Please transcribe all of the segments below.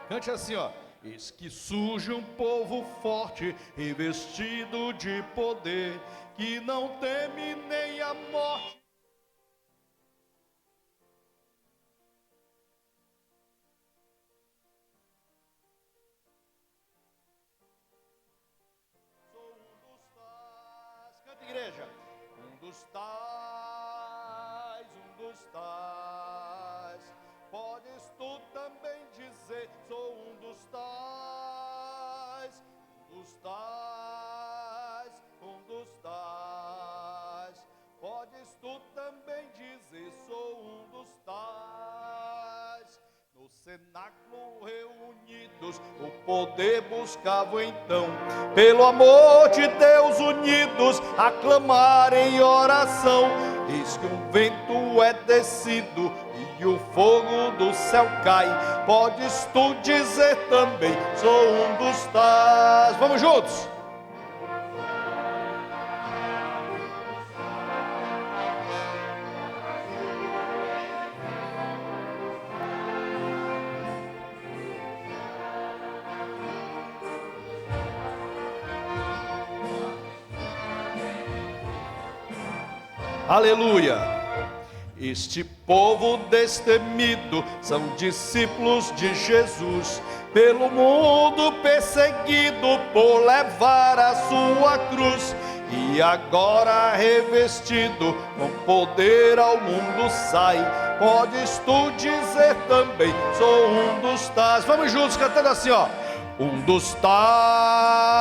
Cante assim, ó. Eis que surge um povo forte, revestido de poder, que não teme nem a morte. Sou um dos tais, canta igreja. Um dos tais, podes tu também dizer, sou um dos tais, podes tu também dizer, sou um dos tais. No cenáculo reunidos, o poder buscavam então, pelo amor de Deus unidos, aclamar em oração. Eis que um vento é descido e o fogo do céu cai, podes tu dizer também, sou um dos tais. Vamos juntos! Aleluia! Este povo destemido são discípulos de Jesus, pelo mundo perseguido por levar a sua cruz, e agora revestido com poder ao mundo sai, podes tu dizer também, sou um dos tais. Vamos juntos cantando assim, ó. Um dos tais,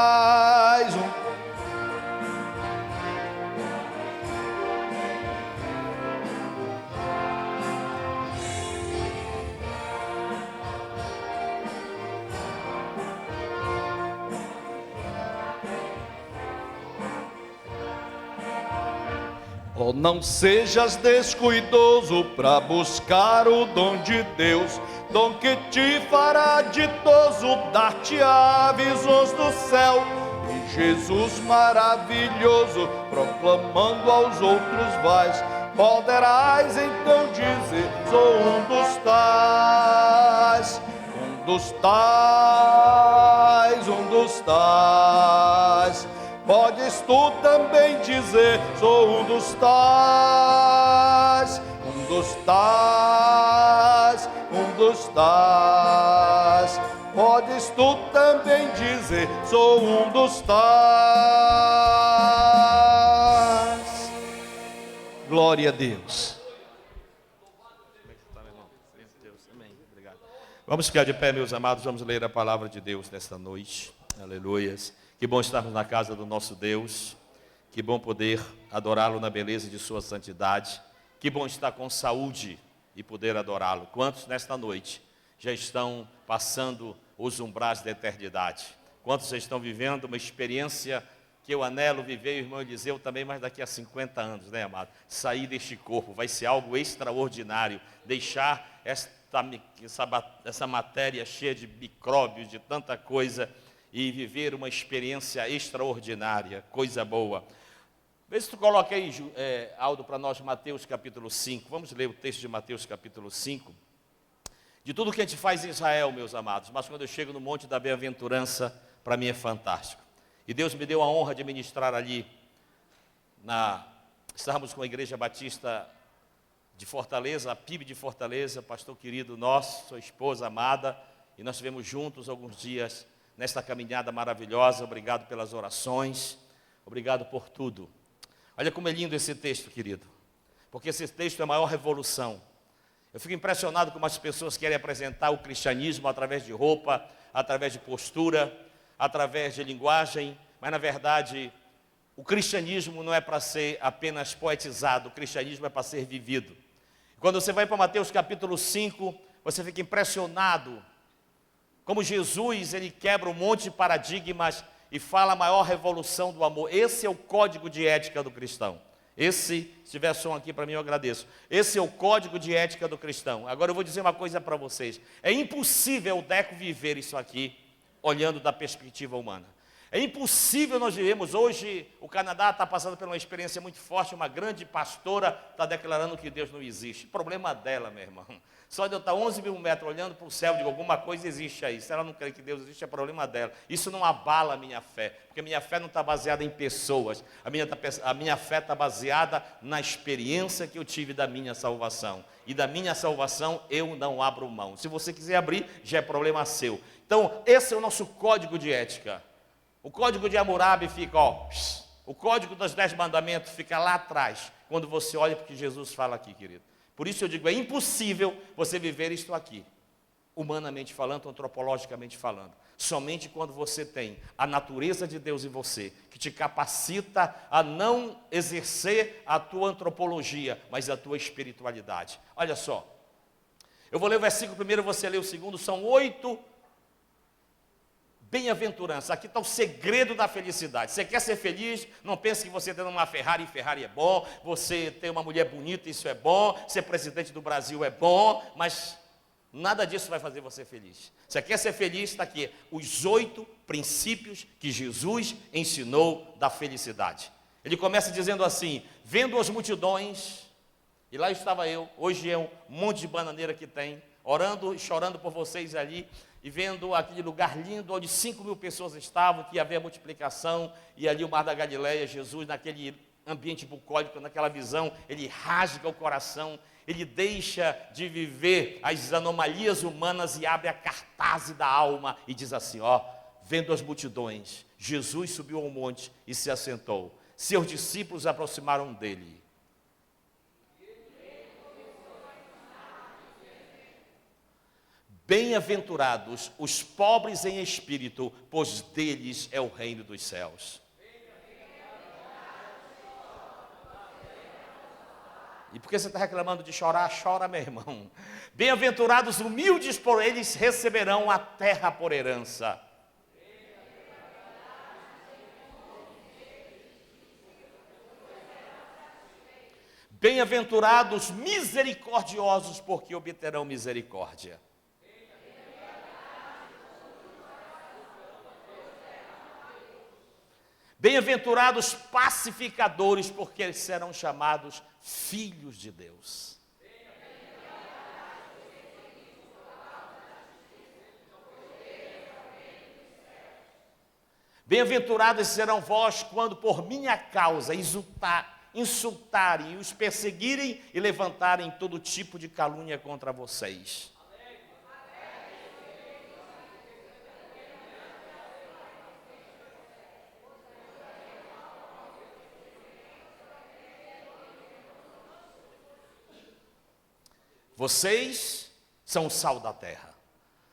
Oh, não sejas descuidoso para buscar o dom de Deus, dom que te fará ditoso, dar-te-á visões do céu. E Jesus maravilhoso, proclamando aos outros vais, poderás então dizer, sou um dos tais, um dos tais, um dos tais. Podes tu também dizer, sou um dos tais, um dos tais, um dos tais. Podes tu também dizer, sou um dos tais. Glória a Deus. Vamos ficar de pé, meus amados, vamos ler a palavra de Deus nesta noite. Aleluias. Que bom estarmos na casa do nosso Deus, que bom poder adorá-lo na beleza de sua santidade, que bom estar com saúde e poder adorá-lo. Quantos nesta noite já estão passando os umbrais da eternidade? Quantos já estão vivendo uma experiência que eu anelo viver, o irmão Eliseu também, mas daqui a 50 anos, né, amado? Sair deste corpo, vai ser algo extraordinário, deixar essa matéria cheia de micróbios, de tanta coisa, e viver uma experiência extraordinária, coisa boa. Vê se tu coloca aí, Aldo, para nós, Mateus capítulo 5. Vamos ler o texto de Mateus capítulo 5. De tudo que a gente faz em Israel, meus amados, mas quando eu chego no Monte da Bem-aventurança, para mim é fantástico. E Deus me deu a honra de ministrar ali, estávamos com a Igreja Batista de Fortaleza, a PIB de Fortaleza, pastor querido nosso, sua esposa amada, e nós estivemos juntos alguns dias nesta caminhada maravilhosa. Obrigado pelas orações, obrigado por tudo. Olha como é lindo esse texto, querido, porque esse texto é a maior revolução. Eu fico impressionado como as pessoas querem apresentar o cristianismo através de roupa, através de postura, através de linguagem, mas na verdade o cristianismo não é para ser apenas poetizado, o cristianismo é para ser vivido. Quando você vai para Mateus capítulo 5, você fica impressionado como Jesus, ele quebra um monte de paradigmas e fala a maior revolução do amor. Esse é o código de ética do cristão. Se tiver som aqui para mim, eu agradeço. Esse é o código de ética do cristão. Agora eu vou dizer uma coisa para vocês. É impossível o Deco viver isso aqui, olhando da perspectiva humana. É impossível nós vivemos hoje. O Canadá está passando por uma experiência muito forte. Uma grande pastora está declarando que Deus não existe. Problema dela, meu irmão. Só de eu estar 11 mil metros olhando para o céu, digo, alguma coisa existe aí. Se ela não crê que Deus existe, é problema dela. Isso não abala a minha fé, porque a minha fé não está baseada em pessoas. A minha fé está baseada na experiência que eu tive da minha salvação. E da minha salvação eu não abro mão. Se você quiser abrir, já é problema seu. Então, esse é o nosso código de ética. O código de Hammurabi fica, o código dos 10 mandamentos fica lá atrás, quando você olha para o que Jesus fala aqui, querido. Por isso eu digo, é impossível você viver isto aqui, humanamente falando, antropologicamente falando. Somente quando você tem a natureza de Deus em você, que te capacita a não exercer a tua antropologia, mas a tua espiritualidade. Olha só, eu vou ler o versículo primeiro, você lê o segundo, são 8 bem-aventurança. Aqui está o segredo da felicidade. Você quer ser feliz? Não pense que você tendo uma Ferrari, Ferrari é bom. Você ter uma mulher bonita, isso é bom. Ser presidente do Brasil é bom. Mas nada disso vai fazer você feliz. Você quer ser feliz? Está aqui. Os 8 princípios que Jesus ensinou da felicidade. Ele começa dizendo assim: vendo as multidões, e lá estava eu, hoje é um monte de bananeira que tem, orando e chorando por vocês ali, e vendo aquele lugar lindo, onde 5 mil pessoas estavam, que ia haver multiplicação, e ali o Mar da Galileia, Jesus naquele ambiente bucólico, naquela visão, ele rasga o coração, ele deixa de viver as anomalias humanas e abre a cartaz da alma, e diz assim, vendo as multidões, Jesus subiu ao monte e se assentou, seus discípulos aproximaram dele. Bem-aventurados os pobres em espírito, pois deles é o reino dos céus. E por que você está reclamando de chorar? Chora, meu irmão. Bem-aventurados humildes, por eles receberão a terra por herança. Bem-aventurados misericordiosos, porque obterão misericórdia. Bem-aventurados pacificadores, porque eles serão chamados filhos de Deus. Bem-aventurados serão vós, quando por minha causa insultarem e os perseguirem e levantarem todo tipo de calúnia contra vocês. Vocês são o sal da terra.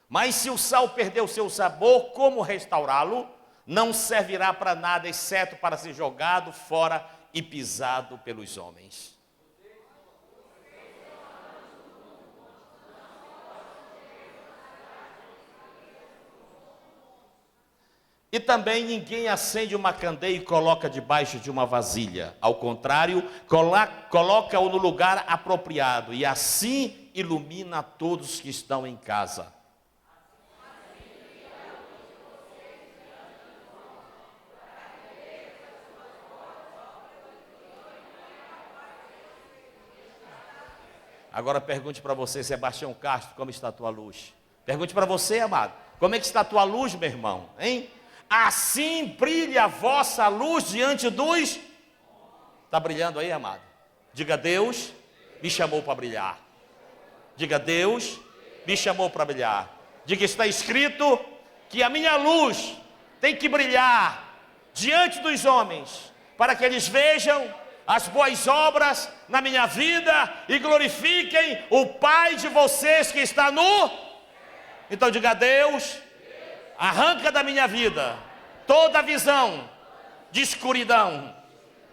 Mas se o sal perder o seu sabor, como restaurá-lo? Não servirá para nada, exceto para ser jogado fora e pisado pelos homens. E também ninguém acende uma candeia e coloca debaixo de uma vasilha. Ao contrário, coloca-o no lugar apropriado e assim ilumina todos que estão em casa. Agora pergunte para você, Sebastião Castro, como está a tua luz? Pergunte para você, amado, como é que está a tua luz, meu irmão? Hein? Assim brilha a vossa luz diante dos... Está brilhando aí, amado? Diga, Deus me chamou para brilhar. Diga, Deus me chamou para brilhar. Diga, está escrito que a minha luz tem que brilhar diante dos homens, para que eles vejam as boas obras na minha vida e glorifiquem o Pai de vocês que está no... Então diga, Deus, arranca da minha vida toda a visão de escuridão.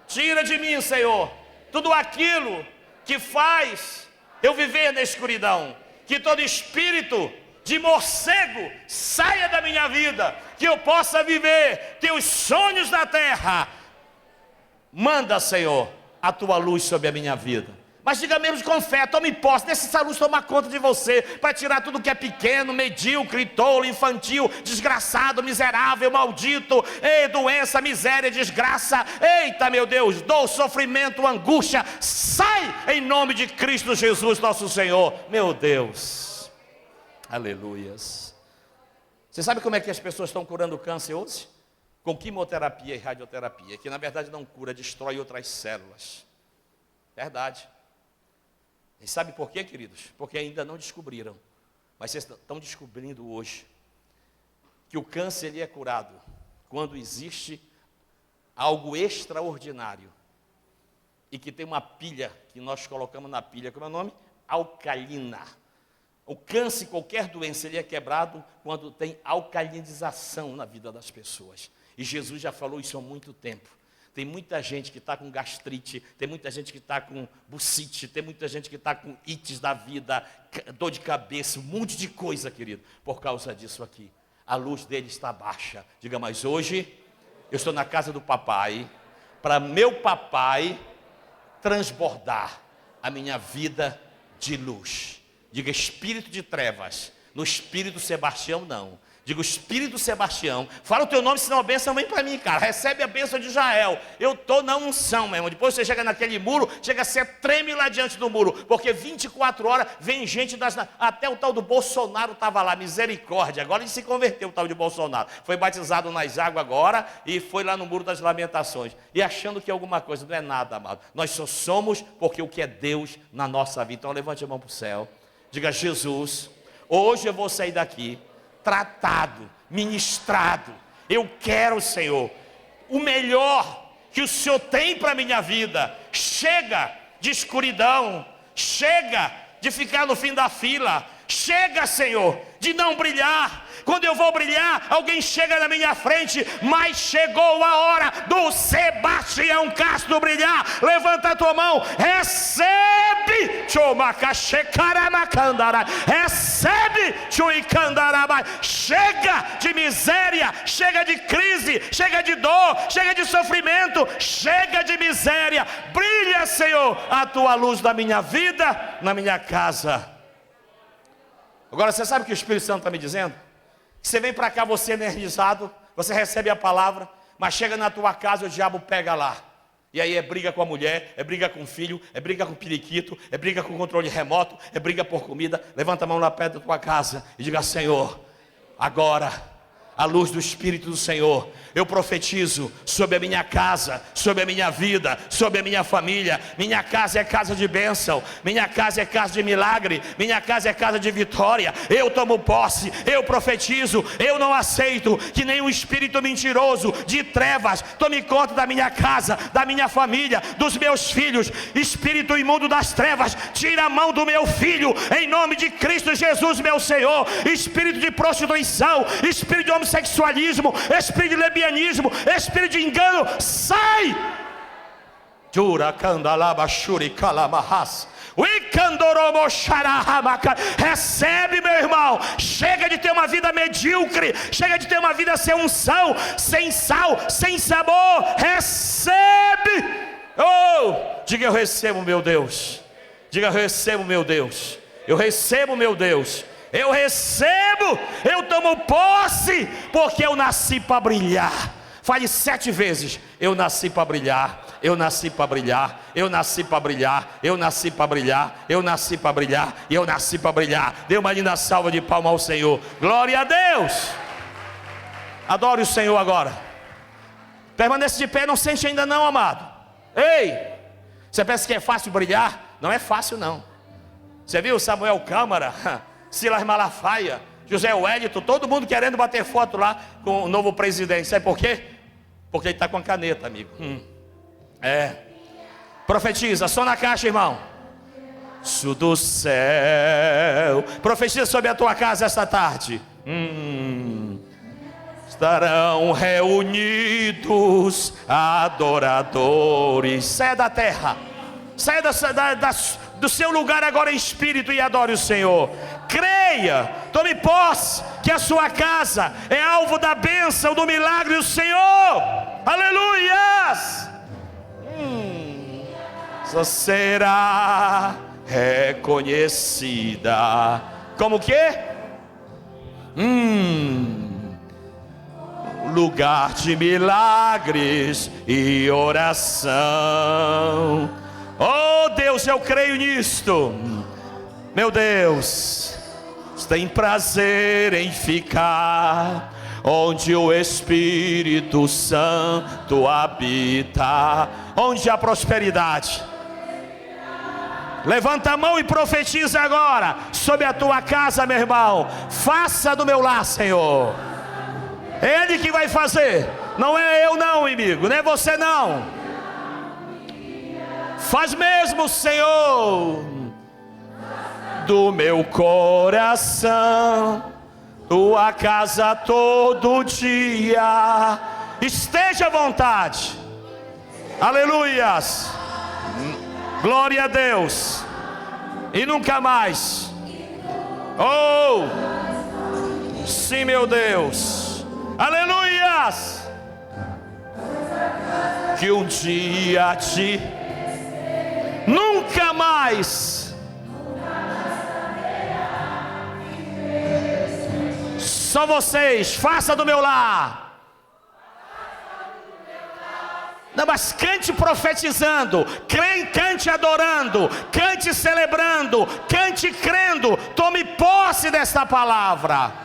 Tira de mim, Senhor, tudo aquilo que faz eu viver na escuridão. Que todo espírito de morcego saia da minha vida, que eu possa viver teus sonhos na terra. Manda, Senhor, a tua luz sobre a minha vida. Mas diga mesmo com fé, tome posse, deixe essa luz tomar conta de você, para tirar tudo que é pequeno, medíocre, tolo, infantil, desgraçado, miserável, maldito, doença, miséria, desgraça, eita meu Deus, dor, sofrimento, angústia, sai em nome de Cristo Jesus nosso Senhor, meu Deus, aleluias. Você sabe como é que as pessoas estão curando o câncer hoje? Com quimioterapia e radioterapia, que na verdade não cura, destrói outras células, verdade. E sabe por quê, queridos? Porque ainda não descobriram, mas vocês estão descobrindo hoje, que o câncer ele é curado quando existe algo extraordinário, e que tem uma pilha, que nós colocamos na pilha, como é o nome? Alcalina. O câncer, qualquer doença, ele é quebrado quando tem alcalinização na vida das pessoas, e Jesus já falou isso há muito tempo. Tem muita gente que está com gastrite, tem muita gente que está com bucite, tem muita gente que está com ites da vida, dor de cabeça, um monte de coisa, querido, por causa disso aqui. A luz dele está baixa. Diga, mas hoje eu estou na casa do papai, para meu papai transbordar a minha vida de luz. Diga, espírito de trevas, no espírito Sebastião não. Digo, Espírito Sebastião, fala o teu nome, senão a bênção vem para mim, cara. Recebe a bênção de Israel. Eu estou na unção, meu irmão. Depois você chega naquele muro, chega a ser treme lá diante do muro, porque 24 horas vem gente até o tal do Bolsonaro estava lá, misericórdia. Agora ele se converteu, o tal de Bolsonaro. Foi batizado nas águas agora e foi lá no muro das lamentações. E achando que é alguma coisa, não é nada, amado. Nós só somos porque o que é Deus na nossa vida. Então levante a mão para o céu. Diga, Jesus, hoje eu vou sair daqui tratado, ministrado. Eu quero, Senhor, o melhor que o Senhor tem para a minha vida. Chega de escuridão, chega de ficar no fim da fila, chega, Senhor, de não brilhar. Quando eu vou brilhar, alguém chega na minha frente, mas chegou a hora do Sebastião Castro brilhar. Levanta a tua mão, recebe, recebe, chega de miséria, chega de crise, chega de dor, chega de sofrimento, chega de miséria. Brilha, Senhor, a tua luz na minha vida, na minha casa. Agora você sabe o que o Espírito Santo está me dizendo? Você vem para cá, você energizado, você recebe a palavra, mas chega na tua casa, o diabo pega lá. E aí é briga com a mulher, é briga com o filho, é briga com o periquito, é briga com o controle remoto, é briga por comida. Levanta a mão lá perto da tua casa e diga, Senhor, agora, à luz do Espírito do Senhor, eu profetizo sobre a minha casa, sobre a minha vida, sobre a minha família. Minha casa é casa de bênção, minha casa é casa de milagre, minha casa é casa de vitória. Eu tomo posse, eu profetizo, eu não aceito que nenhum espírito mentiroso de trevas tome conta da minha casa, da minha família, dos meus filhos. Espírito imundo das trevas, tira a mão do meu filho, em nome de Cristo Jesus, meu Senhor. Espírito de prostituição, espírito de homossexualismo, espírito de lesbianismo, espírito de engano, sai! Recebe, meu irmão. Chega de ter uma vida medíocre, chega de ter uma vida sem unção, sem sal, sem sabor. Recebe. Oh, diga, eu recebo, meu Deus. Diga, eu recebo, meu Deus. Eu recebo, meu Deus. Eu recebo, eu tomo posse, porque eu nasci para brilhar. Fale 7 vezes: eu nasci para brilhar, eu nasci para brilhar, eu nasci para brilhar, eu nasci para brilhar, eu nasci para brilhar, eu nasci para brilhar. Dê uma linda salva de palmas ao Senhor. Glória a Deus. Adore o Senhor agora. Permanece de pé, não sente ainda não, amado. Ei, você pensa que é fácil brilhar? Não é fácil não. Você viu Samuel Câmara, Silas Malafaia, José Wellington, todo mundo querendo bater foto lá com o novo presidente. Sabe por quê? Porque ele está com a caneta, amigo. Profetiza, só na caixa, irmão. Sul do céu. Profetiza sobre a tua casa esta tarde. Estarão reunidos adoradores. Saia da terra. Saia do seu lugar agora em espírito e adore o Senhor. Creia, tome posse que a sua casa é alvo da bênção, do milagre do Senhor. Aleluias. será reconhecida. Como quê? Lugar de milagres e oração. Oh Deus, eu creio nisto. Meu Deus, tem prazer em ficar onde o Espírito Santo habita, onde há prosperidade. Levanta a mão e profetiza agora sobre a tua casa, meu irmão. Faça do meu lar, Senhor. É Ele que vai fazer, não é eu não, amigo, não é você não. Faz mesmo, Senhor, do meu coração, tua casa todo dia, esteja à vontade. Aleluias, glória a Deus. E nunca mais. Oh, sim, meu Deus. Aleluias. Que um dia te nunca mais. Só vocês, faça do meu lar. Não, mas cante profetizando, cante adorando, cante celebrando, cante crendo. Tome posse desta palavra.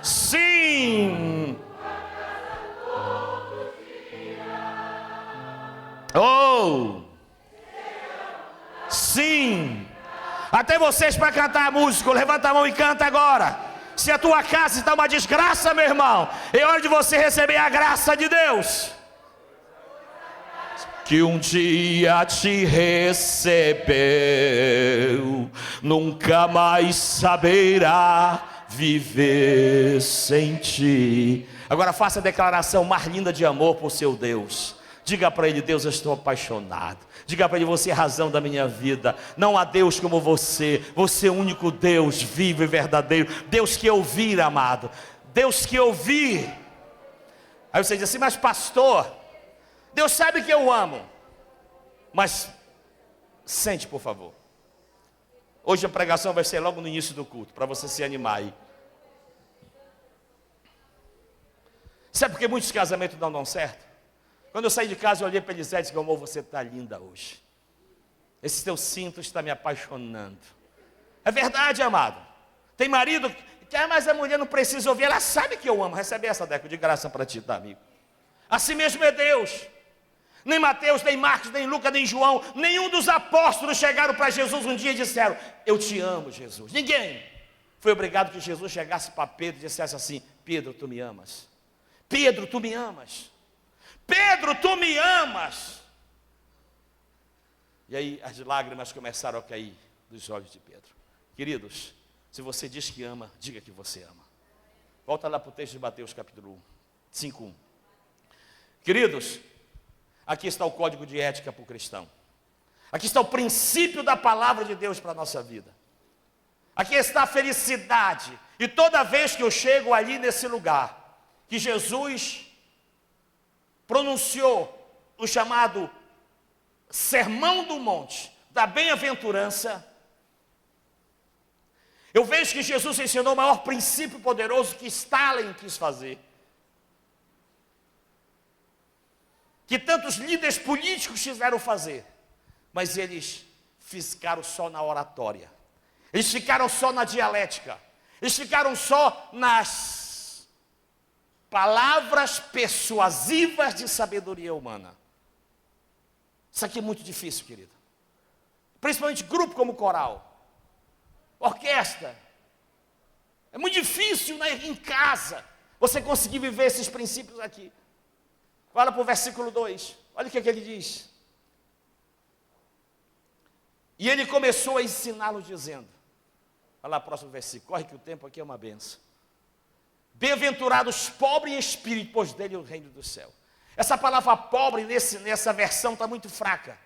Sim. Oh. Sim. Até vocês para cantar a música, levanta a mão e canta agora. Se a tua casa está uma desgraça, meu irmão, é hora de você receber a graça de Deus. Que um dia te recebeu, nunca mais saberá viver sem ti. Agora faça a declaração mais linda de amor por seu Deus. Diga para ele: Deus, eu estou apaixonado. Diga para ele: você é a razão da minha vida. Não há Deus como você. Você é o único Deus vivo e verdadeiro. Deus que eu vi, amado. Deus que eu vi. Aí você diz assim: mas pastor, Deus sabe que eu amo. Mas sente, por favor. Hoje a pregação vai ser logo no início do culto, para você se animar aí. Sabe por que muitos casamentos não dão certo? Quando eu saí de casa, eu olhei para Elisete e disse: amor, você está linda hoje. Esse teu cinto está me apaixonando. É verdade, amado. Tem marido que mas a mulher não precisa ouvir. Ela sabe que eu amo. Recebe essa, Deco, de graça para ti, tá, amigo? Assim mesmo é Deus. Nem Mateus, nem Marcos, nem Lucas, nem João, nenhum dos apóstolos chegaram para Jesus um dia e disseram: eu te amo, Jesus. Ninguém foi obrigado que Jesus chegasse para Pedro e dissesse assim: Pedro, tu me amas. Pedro, tu me amas. Pedro, tu me amas. E aí as lágrimas começaram a cair dos olhos de Pedro. Queridos, se você diz que ama, diga que você ama. Volta lá para o texto de Mateus capítulo 5:1. Queridos, aqui está o código de ética para o cristão. Aqui está o princípio da palavra de Deus para a nossa vida. Aqui está a felicidade. E toda vez que eu chego ali nesse lugar, que Jesus pronunciou o chamado Sermão do Monte, da bem-aventurança, eu vejo que Jesus ensinou o maior princípio poderoso que Stalin quis fazer. Que tantos líderes políticos quiseram fazer, mas eles ficaram só na oratória, eles ficaram só na dialética, eles ficaram só nas palavras persuasivas de sabedoria humana. Isso aqui é muito difícil, querido. Principalmente grupo como coral, orquestra. É muito difícil, né, em casa você conseguir viver esses princípios aqui. Olha para o versículo 2. Olha o que ele diz. E ele começou a ensiná-los dizendo. Olha lá o próximo versículo. Corre que o tempo aqui é uma benção. Bem-aventurados pobres em espírito, pois dele é o reino do céu. Essa palavra pobre nessa versão está muito fraca.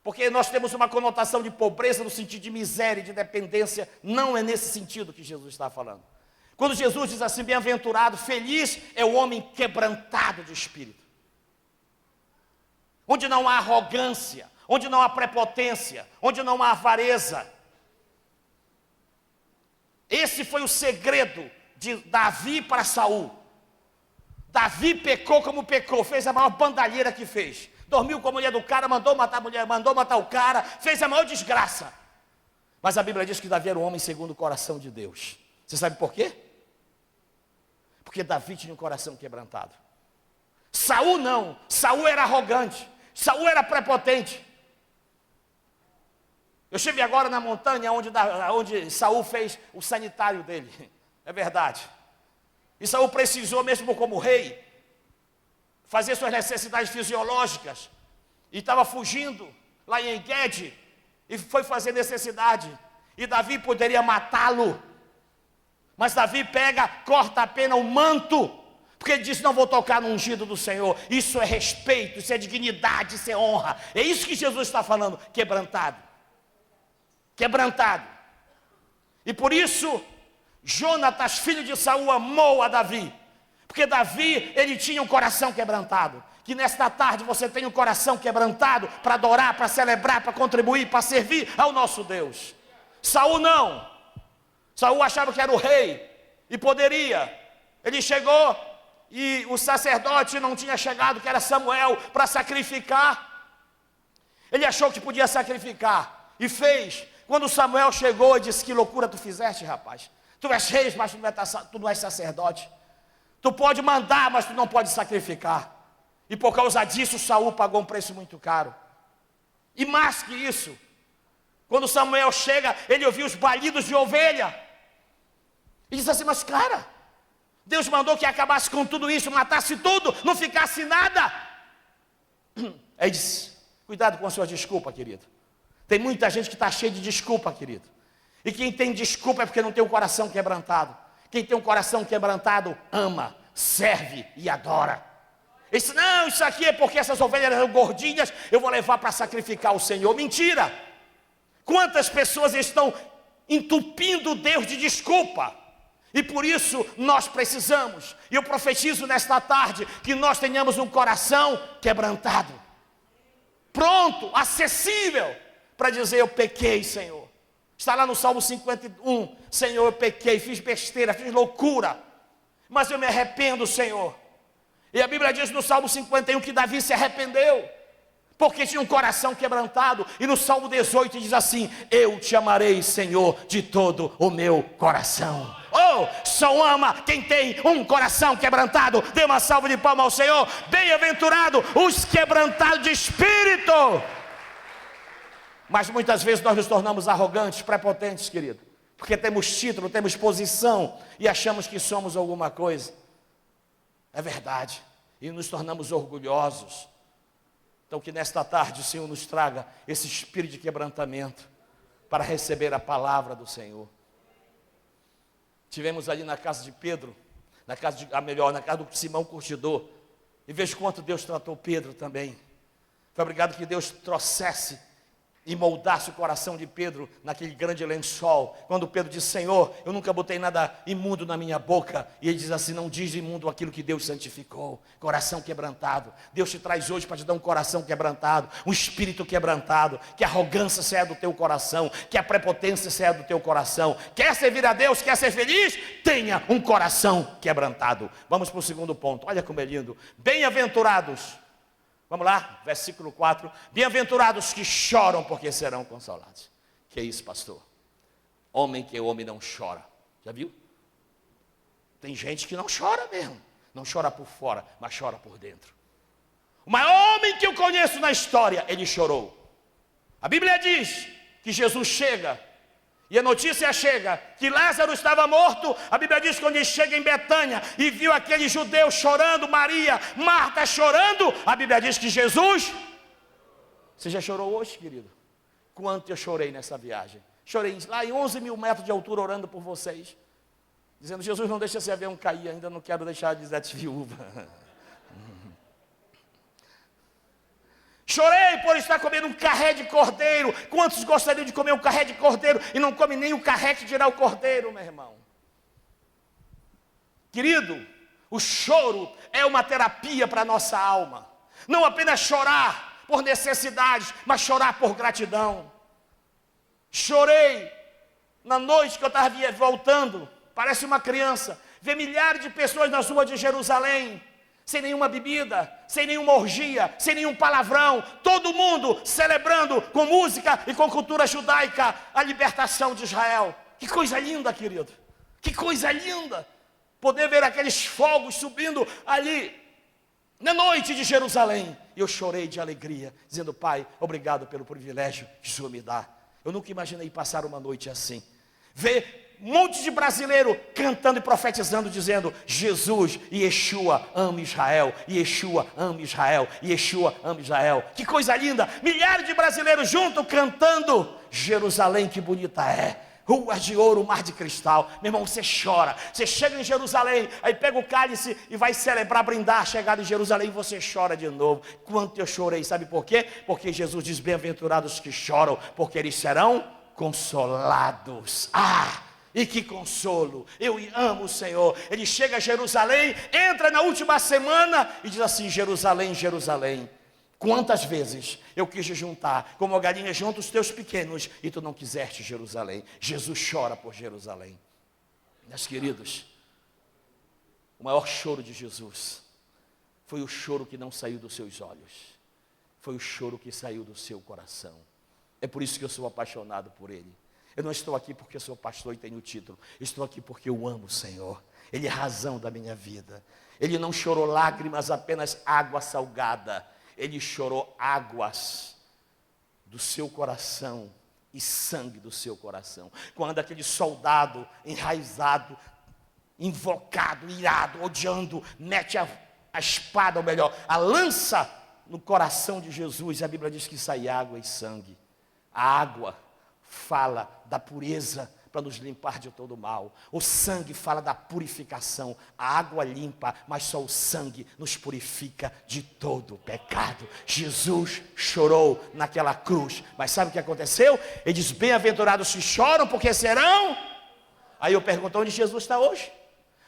Porque nós temos uma conotação de pobreza no sentido de miséria, de dependência. Não é nesse sentido que Jesus está falando. Quando Jesus diz assim: bem-aventurado, feliz é o homem quebrantado de espírito. onde não há arrogância, onde não há prepotência, onde não há avareza. Esse foi o segredo de Davi para Saul. Davi pecou como pecou, fez a maior bandalheira que fez. Dormiu com a mulher do cara, mandou matar a mulher, mandou matar o cara, fez a maior desgraça. Mas a Bíblia diz que Davi era um homem segundo o coração de Deus. Você sabe por quê? Porque Davi tinha um coração quebrantado. Saul não, Saul era arrogante, Saul era prepotente. Eu estive agora na montanha onde Saul fez o sanitário dele, é verdade. E Saul precisou, mesmo como rei, fazer suas necessidades fisiológicas. E estava fugindo lá em Engedi, e foi fazer necessidade. E Davi poderia matá-lo. Mas Davi pega, corta apenas o manto, porque ele disse: não vou tocar no ungido do Senhor. Isso é respeito, isso é dignidade, isso é honra. É isso que Jesus está falando, quebrantado. Quebrantado. E por isso, Jonatas, filho de Saul, amou a Davi. Porque Davi, ele tinha um coração quebrantado. Que nesta tarde você tenha um coração quebrantado para adorar, para celebrar, para contribuir, para servir ao nosso Deus. Saul não. Saul achava que era o rei e poderia. Ele chegou e o sacerdote não tinha chegado, que era Samuel, para sacrificar. Ele achou que podia sacrificar e fez. Quando Samuel chegou e disse: que loucura tu fizeste, rapaz. Tu és rei, mas tu não és sacerdote. Tu pode mandar, mas tu não pode sacrificar. E por causa disso Saul pagou um preço muito caro. E mais que isso, quando Samuel chega, ele ouviu os balidos de ovelha. E disse assim: mas cara, Deus mandou que acabasse com tudo isso, matasse tudo, não ficasse nada. Aí disse: cuidado com a sua desculpa, querido. Tem muita gente que está cheia de desculpa, querido. E quem tem desculpa é porque não tem o coração quebrantado. Quem tem um coração quebrantado ama, serve e adora. Ele disse: não, isso aqui é porque essas ovelhas eram gordinhas, eu vou levar para sacrificar o Senhor. Mentira! Quantas pessoas estão entupindo Deus de desculpa? E por isso nós precisamos, e eu profetizo nesta tarde, que nós tenhamos um coração quebrantado, pronto, acessível, para dizer: eu pequei, Senhor. Está lá no Salmo 51, Senhor, eu pequei, fiz besteira, fiz loucura, mas eu me arrependo, Senhor. E a Bíblia diz no Salmo 51 que Davi se arrependeu, porque tinha um coração quebrantado. E no Salmo 18 diz assim: eu te amarei, Senhor, de todo o meu coração. Oh, só ama quem tem um coração quebrantado. Dê uma salva de palmas ao Senhor. Bem-aventurado os quebrantados de espírito. Mas muitas vezes nós nos tornamos arrogantes, prepotentes, querido, porque temos título, temos posição e achamos que somos alguma coisa. É verdade, e nos tornamos orgulhosos. Então que nesta tarde o Senhor nos traga esse espírito de quebrantamento para receber a palavra do Senhor. Tivemos ali na casa de Pedro, na casa do Simão Curtidor, e vejo quanto Deus tratou Pedro também. Foi obrigado que Deus trouxesse e moldasse o coração de Pedro naquele grande lençol. Quando Pedro disse: Senhor, eu nunca botei nada imundo na minha boca. E ele diz assim: não diz imundo aquilo que Deus santificou. Coração quebrantado. Deus te traz hoje para te dar um coração quebrantado, um espírito quebrantado. Que a arrogância saia do teu coração, que a prepotência saia do teu coração. Quer servir a Deus, quer ser feliz? Tenha um coração quebrantado. Vamos para o segundo ponto. Olha como é lindo. Bem-aventurados. Vamos lá, versículo 4. Bem-aventurados que choram, porque serão consolados. Que é isso, pastor? Homem que homem não chora. Já viu? Tem gente que não chora mesmo. Não chora por fora, mas chora por dentro. O maior homem que eu conheço na história, ele chorou. A Bíblia diz que Jesus chega, e a notícia chega que Lázaro estava morto. A Bíblia diz que quando ele chega em Betânia e viu aquele judeu chorando, Maria, Marta chorando, a Bíblia diz que Jesus... Você já chorou hoje, querido? Quanto eu chorei nessa viagem. Chorei lá em 11 mil metros de altura orando por vocês, dizendo: Jesus, não deixa esse avião cair, ainda não quero deixar de dizer viúva. Chorei por estar comendo um carré de cordeiro. Quantos gostariam de comer um carré de cordeiro e não come nem o carré que dirá o cordeiro, meu irmão? Querido, o choro é uma terapia para a nossa alma. Não apenas chorar, por necessidades, mas chorar por gratidão. Chorei na noite que eu estava voltando, parece uma criança, ver milhares de pessoas nas ruas de Jerusalém, sem nenhuma bebida, sem nenhuma orgia, sem nenhum palavrão, todo mundo celebrando com música e com cultura judaica a libertação de Israel. Que coisa linda, querido, que coisa linda, poder ver aqueles fogos subindo ali, na noite de Jerusalém. E eu chorei de alegria, dizendo: Pai, obrigado pelo privilégio que o Senhor me dá. Eu nunca imaginei passar uma noite assim, ver um monte de brasileiro cantando e profetizando, dizendo: Jesus, Yeshua ama Israel, Yeshua ama Israel, Yeshua ama Israel. Que coisa linda, milhares de brasileiros juntos cantando: Jerusalém, que bonita é, ruas de ouro, mar de cristal. Meu irmão, você chora, você chega em Jerusalém, aí pega o cálice e vai celebrar, brindar a chegada em Jerusalém, e você chora de novo. Quanto eu chorei, sabe por quê? Porque Jesus diz: bem-aventurados que choram, porque eles serão consolados. E que consolo, eu amo o Senhor. Ele chega a Jerusalém, entra na última semana e diz assim: Jerusalém, Jerusalém, quantas vezes eu quis te juntar, como a galinha junta os teus pequenos, e tu não quiseste Jerusalém. Jesus chora por Jerusalém. Meus queridos, o maior choro de Jesus foi o choro que não saiu dos seus olhos, foi o choro que saiu do seu coração. É por isso que eu sou apaixonado por Ele. Eu não estou aqui porque eu sou pastor e tenho título, estou aqui porque eu amo o Senhor. Ele é a razão da minha vida. Ele não chorou lágrimas, apenas água salgada. Ele chorou águas do seu coração e sangue do seu coração. Quando aquele soldado enraizado, invocado, irado, odiando, mete a espada, ou melhor, a lança no coração de Jesus, a Bíblia diz que sai água e sangue. A água fala da pureza para nos limpar de todo mal. O sangue fala da purificação. A água limpa, mas só o sangue nos purifica de todo pecado. Jesus chorou naquela cruz, mas sabe o que aconteceu? Ele diz: bem-aventurados que choram, porque serão. Aí eu pergunto: onde Jesus está hoje?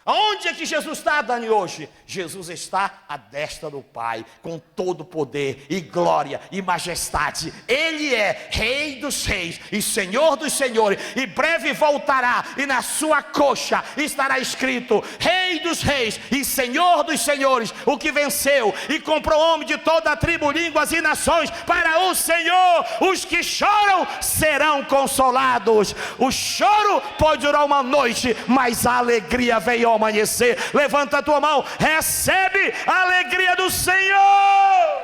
Aonde é que Jesus está, Dani, hoje? Jesus está à destra do Pai, com todo poder e glória e majestade. Ele é Rei dos reis e Senhor dos senhores, e breve voltará, e na sua coxa estará escrito: Rei dos reis e Senhor dos senhores, o que venceu e comprou homem de toda a tribo, línguas e nações para o Senhor. Os que choram serão consolados. O choro pode durar uma noite, mas a alegria vem ao amanhecer. Levanta a tua mão, recebe a alegria do Senhor.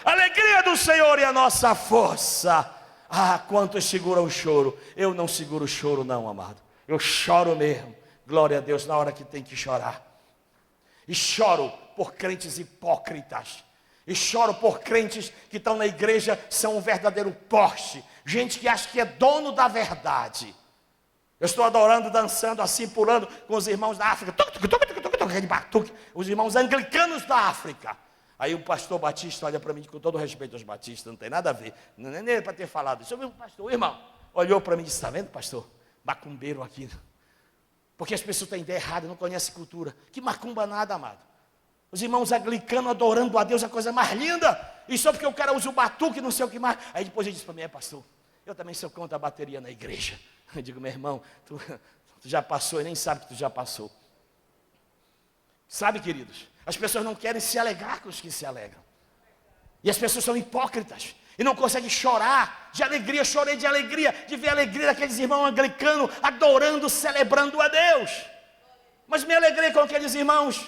A alegria do Senhor é a nossa força. Quantos seguram o choro? Eu não seguro o choro não, amado. Eu choro mesmo, glória a Deus, na hora que tem que chorar. E choro por crentes hipócritas, e choro por crentes que estão na igreja, são um verdadeiro poste, gente que acha que é dono da verdade. Eu estou adorando, dançando assim, pulando com os irmãos da África, os irmãos anglicanos da África. Aí o pastor Batista olha para mim, com todo respeito aos batistas, não tem nada a ver, nem para ter falado isso. O pastor, o irmão, olhou para mim e disse: está vendo, pastor? Macumbeiro aqui. Porque as pessoas têm ideia errada, não conhecem cultura. Que macumba nada, amado. Os irmãos anglicanos adorando a Deus, a coisa mais linda. E só porque o cara usa o batuque, não sei o que mais. Aí depois ele disse para mim: pastor, eu também sou contra a bateria na igreja. Eu digo: meu irmão, tu já passou e nem sabe que tu já passou. Sabe, queridos, as pessoas não querem se alegrar com os que se alegram. E as pessoas são hipócritas e não conseguem chorar de alegria. Chorei de alegria, de ver a alegria daqueles irmãos anglicanos adorando, celebrando a Deus. Mas me alegrei com aqueles irmãos.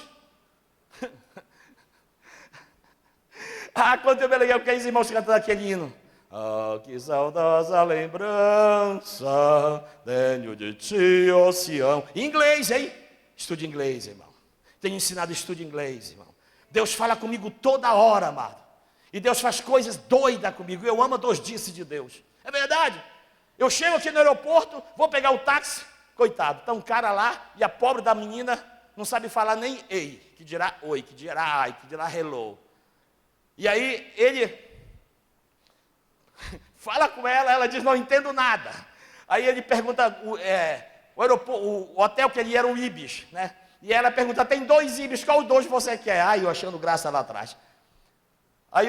Quanto eu me alegrei com aqueles irmãos cantando aquele hino. Que saudosa lembrança tenho de ti, ó Sião. Em inglês, hein? Estude inglês, irmão. Tenho ensinado estudo inglês, irmão. Deus fala comigo toda hora, amado. E Deus faz coisas doidas comigo. Eu amo a dosdice de Deus. É verdade. Eu chego aqui no aeroporto, vou pegar o táxi. Coitado, tá um cara lá e a pobre da menina não sabe falar nem ei, que dirá oi, que dirá ai, que dirá hello. E aí ele fala com ela, ela diz: não entendo nada. Aí ele pergunta, o hotel que ele era o Ibis, né? E ela pergunta: tem 2 Ibis, qual 2 você quer? Eu achando graça lá atrás. Aí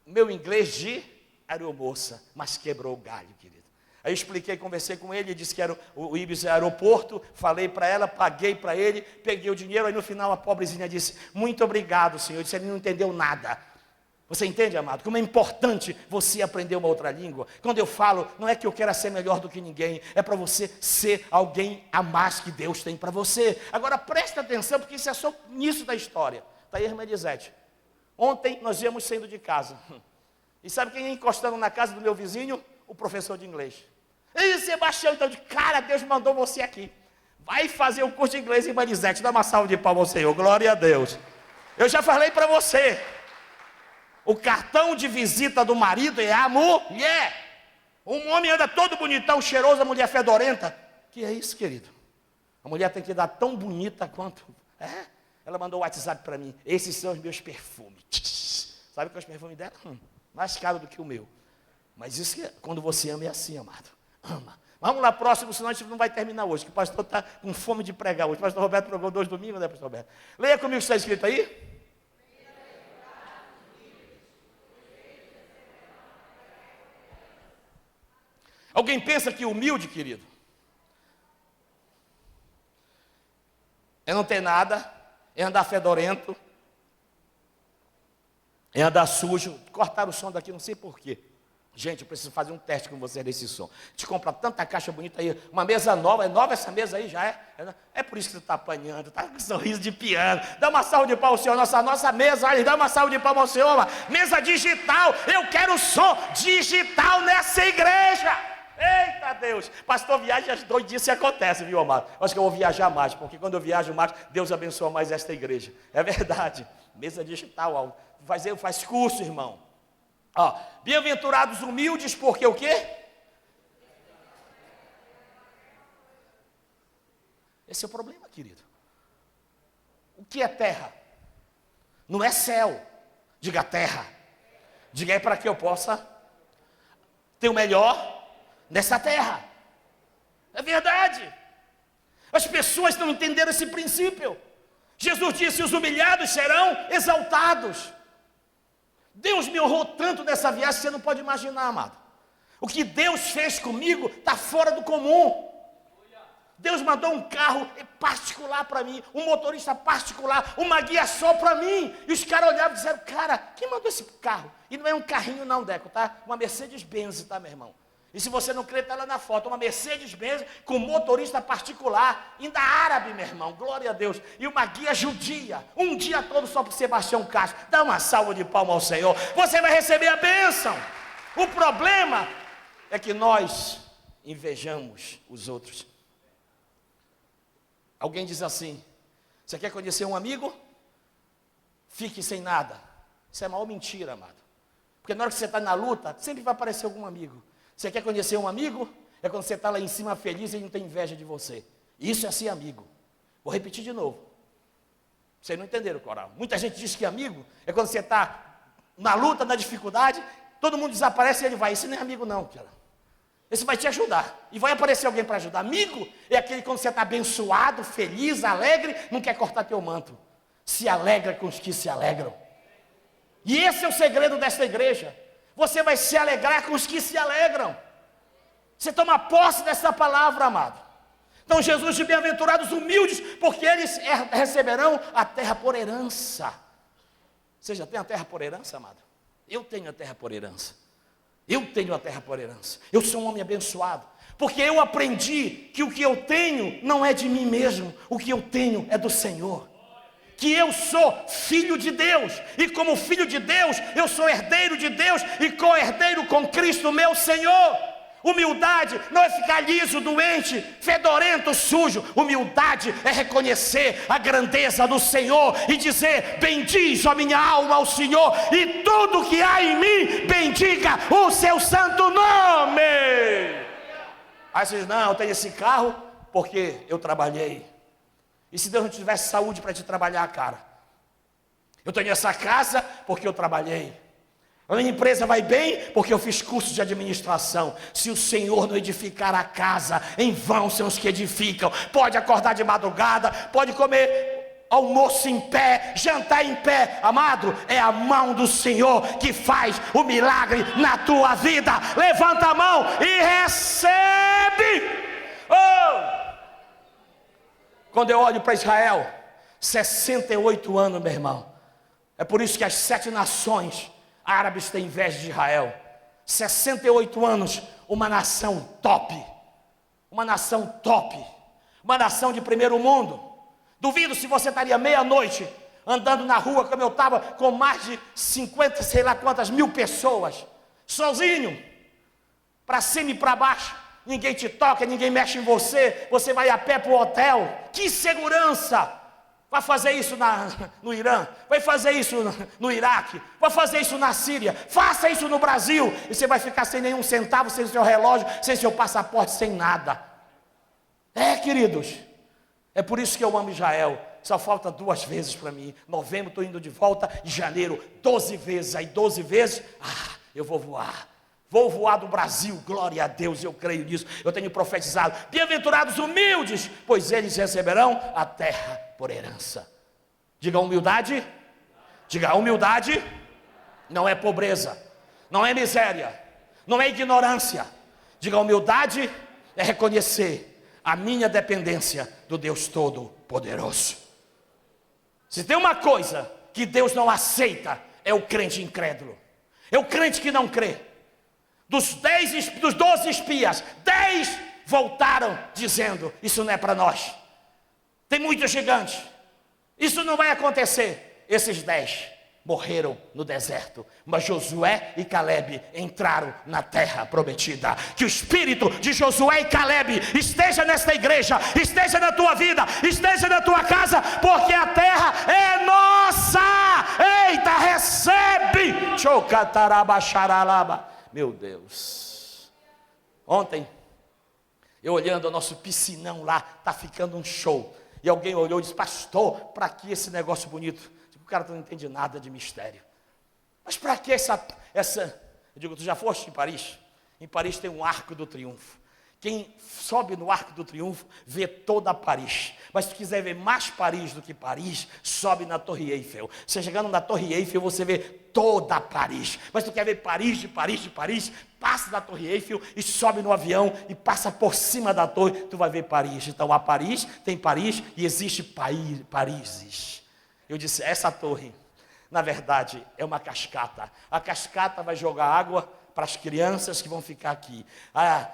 meu inglês de aeromoça, mas quebrou o galho, querido. Aí eu expliquei, conversei com ele, disse que era o Ibis aeroporto, falei para ela, paguei para ele, peguei o dinheiro, aí no final a pobrezinha disse, muito obrigado, senhor. Eu disse, ele não entendeu nada. Você entende, amado? Como é importante você aprender uma outra língua. Quando eu falo, não é que eu quero ser melhor do que ninguém, é para você ser alguém a mais que Deus tem para você. Agora presta atenção, porque isso é só o início da história. Está aí a irmã Elisete. Ontem nós íamos saindo de casa. E sabe quem ia encostando na casa do meu vizinho? O professor de inglês. E Sebastião, então, cara, Deus mandou você aqui. Vai fazer o curso de inglês em Marizete. Dá uma salva de palmas ao Senhor. Glória a Deus. Eu já falei para você. O cartão de visita do marido é a mulher. Um homem anda todo bonitão, cheiroso, a mulher fedorenta. Que é isso, querido? A mulher tem que dar tão bonita quanto... Ela mandou o WhatsApp para mim. Esses são os meus perfumes. Sabe qual é os perfumes dela? Mais caro do que o meu. Mas isso que, quando você ama, é assim, amado. Ama. Vamos lá, próximo, senão a gente não vai terminar hoje, que o pastor está com fome de pregar hoje. O pastor Roberto pregou 2 domingos, né, pastor Roberto? Leia comigo o que está escrito aí. Alguém pensa que humilde, querido, é não ter nada, é andar fedorento, é andar sujo. Cortaram o som daqui, não sei porquê. Gente, eu preciso fazer um teste com você desse som. Te compra tanta caixa bonita aí, uma mesa nova, é nova essa mesa aí, já é? É por isso que você está apanhando, está com sorriso de piano. Dá uma salva de palmas ao Senhor, nossa mesa, olha, dá uma salva de palmas ao Senhor, mesa digital, eu quero som digital nessa igreja. Eita Deus, pastor viaja, as doidices acontecem, viu, amado? Acho que eu vou viajar mais, porque quando eu viajo mais, Deus abençoa mais esta igreja. É verdade, mesa digital, faz curso, irmão. Ó, bem-aventurados humildes, porque o quê? Esse é o problema, querido. O que é terra? Não é céu. Diga terra. Diga aí para que eu possa ter o melhor nessa terra. É verdade. As pessoas não entenderam esse princípio. Jesus disse, os humilhados serão exaltados. Deus me honrou tanto nessa viagem, você não pode imaginar, amado. O que Deus fez comigo está fora do comum. Deus mandou um carro particular para mim, um motorista particular, uma guia só para mim. E os caras olhavam e disseram, cara, quem mandou esse carro? E não é um carrinho não, Deco, tá? Uma Mercedes-Benz, tá, meu irmão? E se você não crê, está lá na foto, uma Mercedes-Benz com motorista particular, ainda árabe, meu irmão, glória a Deus. E uma guia judia, um dia todo só para o Sebastião Castro. Dá uma salva de palmas ao Senhor, você vai receber a bênção. O problema é que nós invejamos os outros. Alguém diz assim, você quer conhecer um amigo? Fique sem nada. Isso é a maior mentira, amado. Porque na hora que você está na luta, sempre vai aparecer algum amigo. Você quer conhecer um amigo? É quando você está lá em cima feliz e ele não tem inveja de você. Isso é ser amigo. Vou repetir de novo. Vocês não entenderam, coral. Muita gente diz que amigo é quando você está na luta, na dificuldade, todo mundo desaparece e ele vai. Isso não é amigo não, cara. Esse vai te ajudar. E vai aparecer alguém para ajudar. Amigo é aquele quando você está abençoado, feliz, alegre, não quer cortar teu manto. Se alegra com os que se alegram. E esse é o segredo dessa igreja. Você vai se alegrar com os que se alegram. Você toma posse dessa palavra, amado. Então Jesus diz, bem-aventurados humildes, porque eles receberão a terra por herança. Você já tem a terra por herança, amado? Eu tenho a terra por herança. Eu tenho a terra por herança. Eu sou um homem abençoado. Porque eu aprendi que o que eu tenho não é de mim mesmo. O que eu tenho é do Senhor. Que eu sou filho de Deus, e como filho de Deus, eu sou herdeiro de Deus, e co-herdeiro com Cristo, meu Senhor. Humildade não é ficar liso, doente, fedorento, sujo. Humildade é reconhecer a grandeza do Senhor, e dizer, bendiz a minha alma ao Senhor, e tudo que há em mim, bendiga o seu santo nome. Aí você diz, não, eu tenho esse carro, porque eu trabalhei. E se Deus não tivesse saúde para te trabalhar, cara? Eu tenho essa casa porque eu trabalhei. A minha empresa vai bem porque eu fiz curso de administração. Se o Senhor não edificar a casa, em vão são os que edificam. Pode acordar de madrugada, pode comer almoço em pé, jantar em pé. Amado, é a mão do Senhor que faz o milagre na tua vida. Levanta a mão e recebe. Oh! Quando eu olho para Israel, 68 anos, meu irmão. É por isso que as 7 nações árabes têm inveja de Israel. 68 anos, uma nação top. Uma nação top. Uma nação de primeiro mundo. Duvido se você estaria meia-noite andando na rua como eu estava, com mais de 50, sei lá quantas mil pessoas, sozinho, para cima e para baixo. Ninguém te toca, ninguém mexe em você. Você vai a pé para o hotel. Que segurança! Vai fazer isso no Irã, vai fazer isso no Iraque, vai fazer isso na Síria, faça isso no Brasil, e você vai ficar sem nenhum centavo, sem seu relógio, sem seu passaporte, sem nada. Queridos, é por isso que eu amo Israel. Só falta 2 vezes para mim. Novembro estou indo de volta, em janeiro 12 vezes, aí 12 vezes, eu vou voar. Vou voar do Brasil, glória a Deus, eu creio nisso. Eu tenho profetizado, bem-aventurados humildes, pois eles receberão a terra por herança. Diga humildade. Diga humildade. Não é pobreza, não é miséria, não é ignorância. Diga humildade é reconhecer a minha dependência do Deus Todo-Poderoso. Se tem uma coisa que Deus não aceita, é o crente incrédulo, é o crente que não crê. Dos 12 espias, 10 voltaram dizendo, isso não é para nós, tem muitos gigantes, isso não vai acontecer. Esses 10 morreram no deserto, mas Josué e Caleb entraram na terra prometida. Que o espírito de Josué e Caleb esteja nesta igreja, esteja na tua vida, esteja na tua casa, porque a terra é nossa. Eita, recebe. Meu Deus, ontem, eu olhando o nosso piscinão lá, está ficando um show, e alguém olhou e disse, pastor, para que esse negócio bonito? O cara não entende nada de mistério, mas para que essa, eu digo, tu já foste em Paris? Em Paris tem um Arco do Triunfo. Quem sobe no Arco do Triunfo vê toda Paris. Mas se tu quiser ver mais Paris do que Paris, sobe na Torre Eiffel. Você chegando na Torre Eiffel, você vê toda Paris. Mas se tu quer ver Paris, de Paris, de Paris, passa da Torre Eiffel e sobe no avião e passa por cima da torre, tu vai ver Paris. Então há Paris, tem Paris e existe Parises. Eu disse, essa torre, na verdade, é uma cascata. A cascata vai jogar água para as crianças que vão ficar aqui.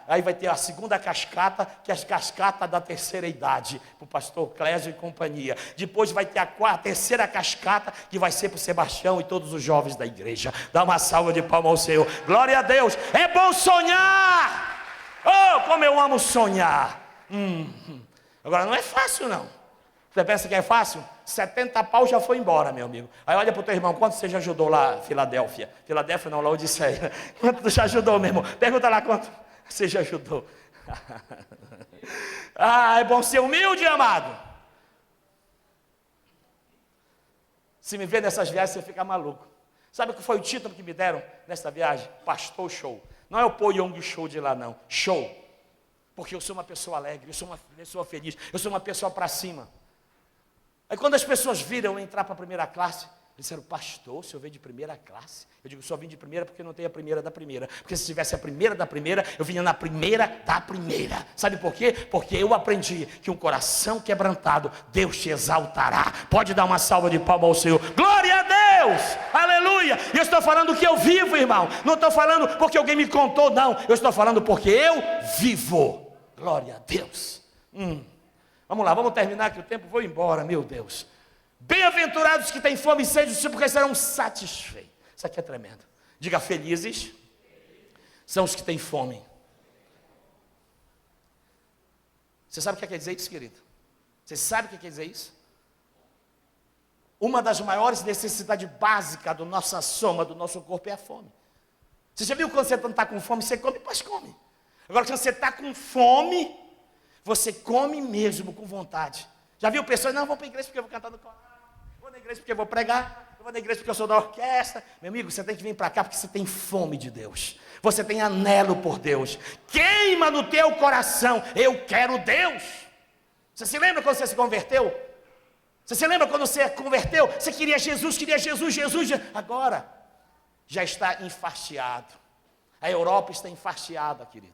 Aí vai ter a segunda cascata, que é a cascata da terceira idade, para o pastor Clésio e companhia. Depois vai ter a terceira cascata, que vai ser para o Sebastião e todos os jovens da igreja. Dá uma salva de palmas ao Senhor. Glória a Deus. É bom sonhar. Oh, como eu amo sonhar. Agora não é fácil não. Você pensa que é fácil? 70 pau já foi embora, meu amigo. Aí olha para o teu irmão, quanto você já ajudou lá, Filadélfia? Filadélfia não, Laodiceia. Quanto tu já ajudou, meu irmão? Pergunta lá quanto você já ajudou. É bom ser humilde, amado. Se me ver nessas viagens, você fica maluco. Sabe o que foi o título que me deram nessa viagem? Pastor Show. Não é o Po Young Show de lá, não. Show. Porque eu sou uma pessoa alegre, eu sou uma pessoa feliz, eu sou uma pessoa para cima. Aí quando as pessoas viram eu entrar para a primeira classe, eles disseram, pastor, o senhor veio de primeira classe? Eu digo, só vim de primeira porque não tem a primeira da primeira. Porque se tivesse a primeira da primeira, eu vinha na primeira da primeira. Sabe por quê? Porque eu aprendi que um coração quebrantado, Deus te exaltará. Pode dar uma salva de palmas ao Senhor. Glória a Deus! Aleluia! E eu estou falando que eu vivo, irmão. Não estou falando porque alguém me contou, não. Eu estou falando porque eu vivo. Glória a Deus. Vamos lá, vamos terminar que o tempo foi embora, meu Deus. Bem-aventurados que têm fome e sede, porque serão satisfeitos. Isso aqui é tremendo. Diga, felizes são os que têm fome. Você sabe o que quer dizer isso, querido? Você sabe o que quer dizer isso? Uma das maiores necessidades básicas da nossa soma, do nosso corpo, é a fome. Você já viu quando você não está com fome, você come, pois come. Agora, quando você está com fome, você come mesmo com vontade. Já viu pessoas, não, vou para a igreja porque eu vou cantar no coral, vou na igreja porque eu vou pregar, eu vou na igreja porque eu sou da orquestra. Meu amigo, você tem que vir para cá porque você tem fome de Deus. Você tem anelo por Deus. Queima no teu coração, eu quero Deus. Você se lembra quando você se converteu? Você se lembra quando você converteu? Você queria Jesus, Jesus. Agora, já está enfastiado. A Europa está enfastiada, querido.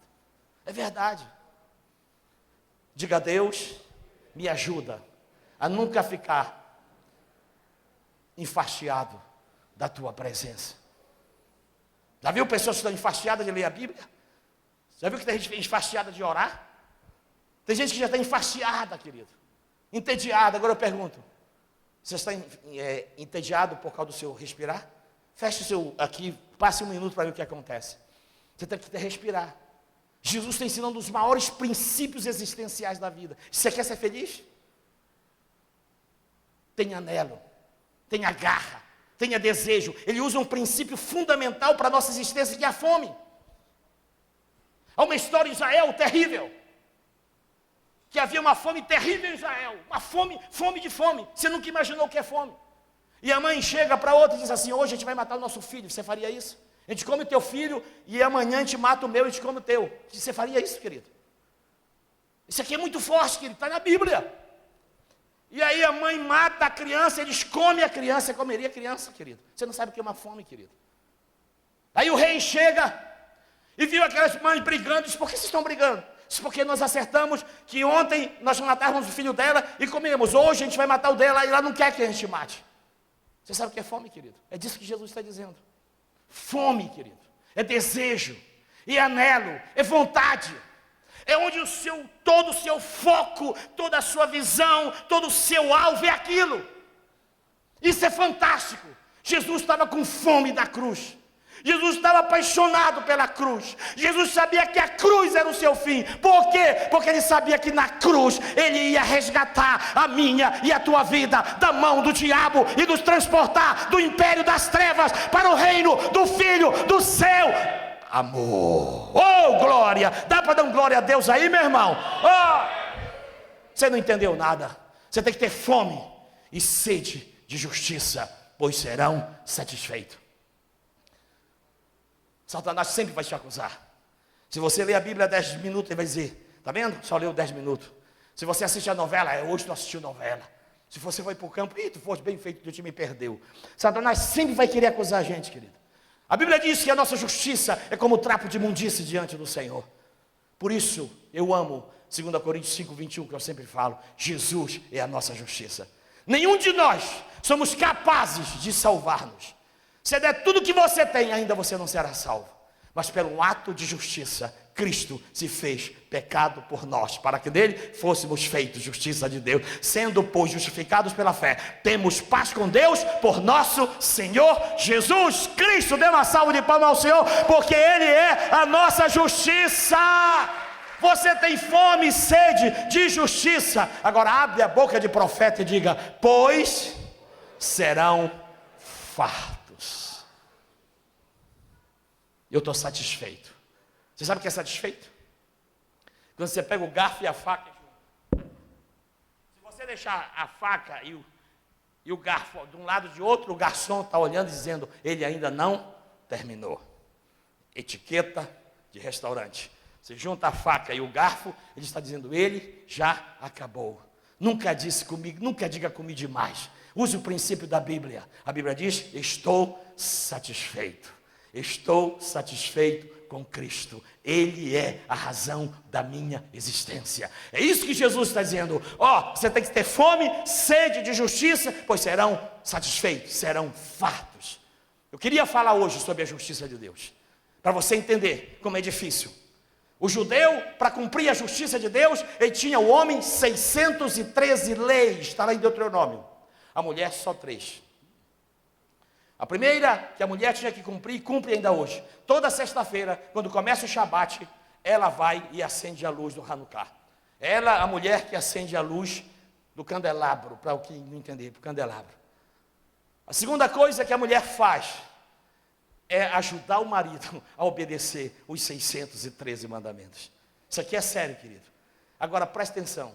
É verdade. Diga a Deus, me ajuda a nunca ficar enfastiado da tua presença. Já viu pessoas que estão enfastiadas de ler a Bíblia? Já viu que tem gente enfastiada de orar? Tem gente que já está enfastiada, querido. Entediada. Agora eu pergunto, você está entediado por causa do seu respirar? Feche o seu aqui, passe um minuto para ver o que acontece. Você tem que respirar. Jesus está ensinando um dos maiores princípios existenciais da vida. Você quer ser feliz? Tenha anelo, tenha garra, tenha desejo. Ele usa um princípio fundamental para a nossa existência, que é a fome. Há uma história em Israel terrível, que havia uma fome terrível em Israel, uma fome de fome. Você nunca imaginou o que é fome. E a mãe chega para outra e diz assim: hoje a gente vai matar o nosso filho, você faria isso? A gente come o teu filho e amanhã a gente mata o meu e a gente come o teu. Você faria isso, querido? Isso aqui é muito forte, querido, está na Bíblia. E aí a mãe mata a criança, eles comem a criança. Você comeria a criança, querido? Você não sabe o que é uma fome, querido. Aí o rei chega e viu aquelas mães brigando. Diz: por que vocês estão brigando? Diz: porque nós acertamos que ontem nós matávamos o filho dela e comemos. Hoje a gente vai matar o dela e ela não quer que a gente mate. Você sabe o que é fome, querido? É disso que Jesus está dizendo. Fome, querido, é desejo, é anelo, é vontade. É onde todo o seu foco, toda a sua visão, todo o seu alvo é aquilo. Isso é fantástico. Jesus estava com fome da cruz. Jesus estava apaixonado pela cruz. Jesus sabia que a cruz era o seu fim. Por quê? Porque ele sabia que na cruz ele ia resgatar a minha e a tua vida da mão do diabo e nos transportar do império das trevas para o reino do Filho do céu. Amor. Oh, glória. Dá para dar um glória a Deus aí, meu irmão? Oh. Você não entendeu nada. Você tem que ter fome e sede de justiça, pois serão satisfeitos. Satanás sempre vai te acusar. Se você ler a Bíblia 10 minutos, ele vai dizer: está vendo? Só leu 10 minutos. Se você assiste a novela, hoje não assistiu novela. Se você foi para o campo, tu foste bem feito, teu time perdeu. Satanás sempre vai querer acusar a gente, querido. A Bíblia diz que a nossa justiça é como trapo de imundície diante do Senhor. Por isso, eu amo 2 Coríntios 5:21, que eu sempre falo: Jesus é a nossa justiça. Nenhum de nós somos capazes de salvar-nos. Se der tudo que você tem, ainda você não será salvo. Mas pelo ato de justiça, Cristo se fez pecado por nós, para que nele fôssemos feitos justiça de Deus. Sendo, pois, justificados pela fé, temos paz com Deus por nosso Senhor Jesus Cristo. Dê uma salva de palmas ao Senhor, porque Ele é a nossa justiça. Você tem fome e sede de justiça. Agora abre a boca de profeta e diga: pois serão fartos. Eu estou satisfeito. Você sabe o que é satisfeito? Quando você pega o garfo e a faca. Se você deixar a faca e o garfo de um lado e de outro, o garçom está olhando e dizendo: ele ainda não terminou. Etiqueta de restaurante. Você junta a faca e o garfo, ele está dizendo: ele já acabou. Nunca disse comigo, nunca diga comigo demais. Use o princípio da Bíblia. A Bíblia diz: estou satisfeito. Estou satisfeito com Cristo. Ele é a razão da minha existência. É isso que Jesus está dizendo. Você tem que ter fome, sede de justiça, pois serão satisfeitos, serão fartos. Eu queria falar hoje sobre a justiça de Deus, para você entender como é difícil. O judeu, para cumprir a justiça de Deus, ele tinha o homem 613 leis, está lá em Deuteronômio. A mulher só 3. A primeira que a mulher tinha que cumprir, cumpre ainda hoje. Toda sexta-feira, quando começa o Shabat, ela vai e acende a luz do Hanukkah. Ela, a mulher que acende a luz do candelabro, para o que não entender, para o candelabro. A segunda coisa que a mulher faz é ajudar o marido a obedecer os 613 mandamentos. Isso aqui é sério, querido. Agora presta atenção.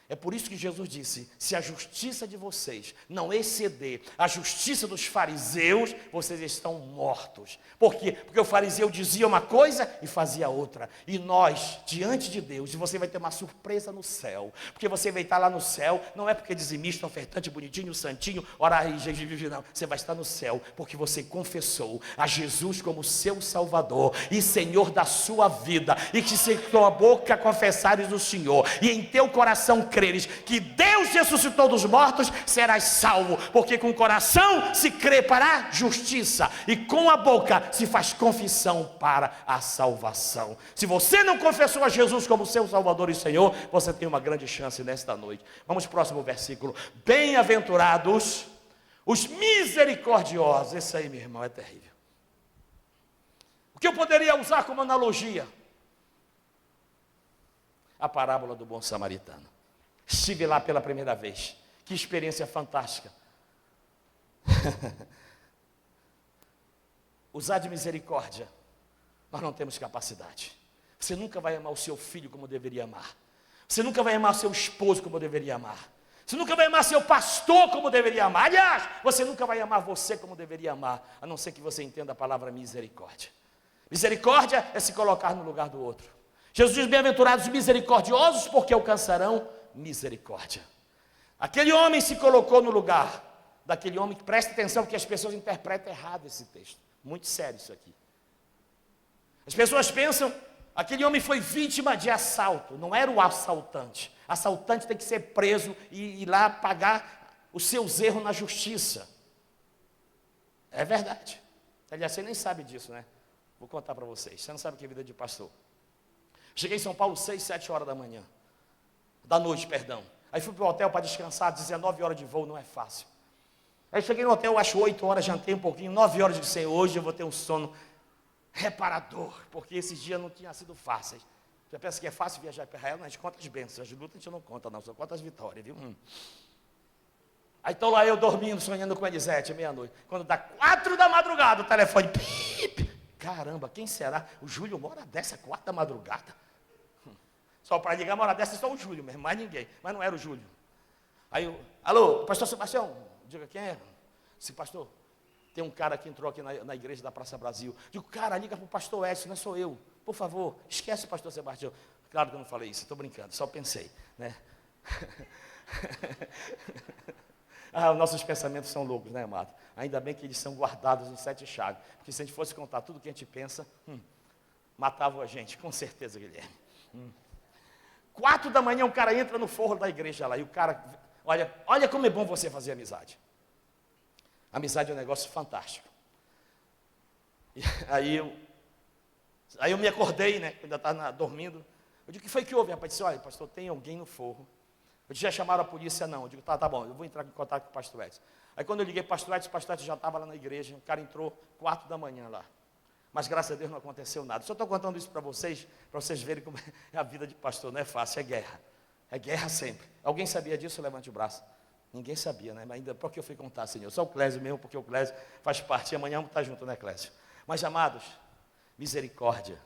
É por isso que Jesus disse: se a justiça de vocês não exceder a justiça dos fariseus, vocês estão mortos. Por quê? Porque o fariseu dizia uma coisa e fazia outra. E nós, diante de Deus, e você vai ter uma surpresa no céu. Porque você vai estar lá no céu, não é porque é dizimista, ofertante, bonitinho, santinho, ora aí, não. Você vai estar no céu, porque você confessou a Jesus como seu Salvador e Senhor da sua vida. E que se com a boca confessares o Senhor, e em teu coração creres que Deus ressuscitou dos mortos, serás salvo, porque com o coração se crê para a justiça, e com a boca se faz confissão para a salvação. Se você não confessou a Jesus como seu Salvador e Senhor, você tem uma grande chance nesta noite. Vamos para o próximo versículo. Bem-aventurados os misericordiosos. Esse aí, meu irmão, é terrível. O que eu poderia usar como analogia? A parábola do bom samaritano. Estive lá pela primeira vez. Que experiência fantástica. Usar de misericórdia, nós não temos capacidade. Você nunca vai amar o seu filho como deveria amar. Você nunca vai amar o seu esposo como deveria amar. Você nunca vai amar seu pastor como deveria amar. Aliás, você nunca vai amar você como deveria amar, a não ser que você entenda a palavra misericórdia. Misericórdia é se colocar no lugar do outro. Jesus diz: bem-aventurados os misericordiosos, porque alcançarão misericórdia. Aquele homem se colocou no lugar daquele homem, que presta atenção, porque as pessoas interpretam errado esse texto. Muito sério isso aqui. As pessoas pensam, aquele homem foi vítima de assalto, não era o assaltante. Assaltante tem que ser preso e ir lá pagar os seus erros na justiça. É verdade. Aliás, você nem sabe disso, né? Vou contar para vocês. Você não sabe o que é vida de pastor. Cheguei em São Paulo 6, 7 horas da noite. Aí fui para o hotel para descansar, 19 horas de voo, não é fácil. Aí cheguei no hotel, acho 8 horas, jantei um pouquinho, 9 horas, disse: hoje eu vou ter um sono reparador, porque esses dias não tinham sido fáceis. Já pensa que é fácil viajar para Israel? Não, a gente conta as bênçãos, as lutas a gente não conta não, só conta as vitórias, viu? Aí estou lá eu dormindo, sonhando com a Elisete, meia-noite. Quando dá 4 da madrugada, o telefone, pip. Caramba, quem será? O Júlio mora dessa, 4 da madrugada? Só para ligar, mora dessa, só o Júlio mesmo, mais ninguém. Mas não era o Júlio. Aí eu: alô, pastor Sebastião, diga quem é. Disse: pastor, tem um cara que entrou aqui na igreja da Praça Brasil. Digo: cara, liga para o pastor Edson, não sou eu. Por favor, esquece o pastor Sebastião. Claro que eu não falei isso, estou brincando, só pensei, né? Os nossos pensamentos são loucos, né, amado? Ainda bem que eles são guardados em 7 chaves. Porque se a gente fosse contar tudo que a gente pensa, matavam a gente, com certeza, Guilherme. 4 da manhã, um cara entra no forro da igreja lá, e o cara, olha como é bom você fazer amizade. Amizade é um negócio fantástico. E aí eu me acordei, né, ainda estava dormindo. Eu digo: o que foi que houve, rapaz? Disse: olha, pastor, tem alguém no forro. Eu disse: já chamaram a polícia? Não. Eu digo: tá bom, eu vou entrar em contato com o pastor Edson. Aí quando eu liguei para o pastor Edson já estava lá na igreja, o cara entrou 4 da manhã lá. Mas graças a Deus não aconteceu nada. Só estou contando isso para vocês verem como é a vida de pastor. Não é fácil, é guerra. É guerra sempre. Alguém sabia disso? Levante o braço. Ninguém sabia, né? Mas ainda, por que eu fui contar, Senhor? Só o Clésio mesmo, porque o Clésio faz parte. E amanhã vamos estar junto, né, Clésio? Mas, amados, misericórdia.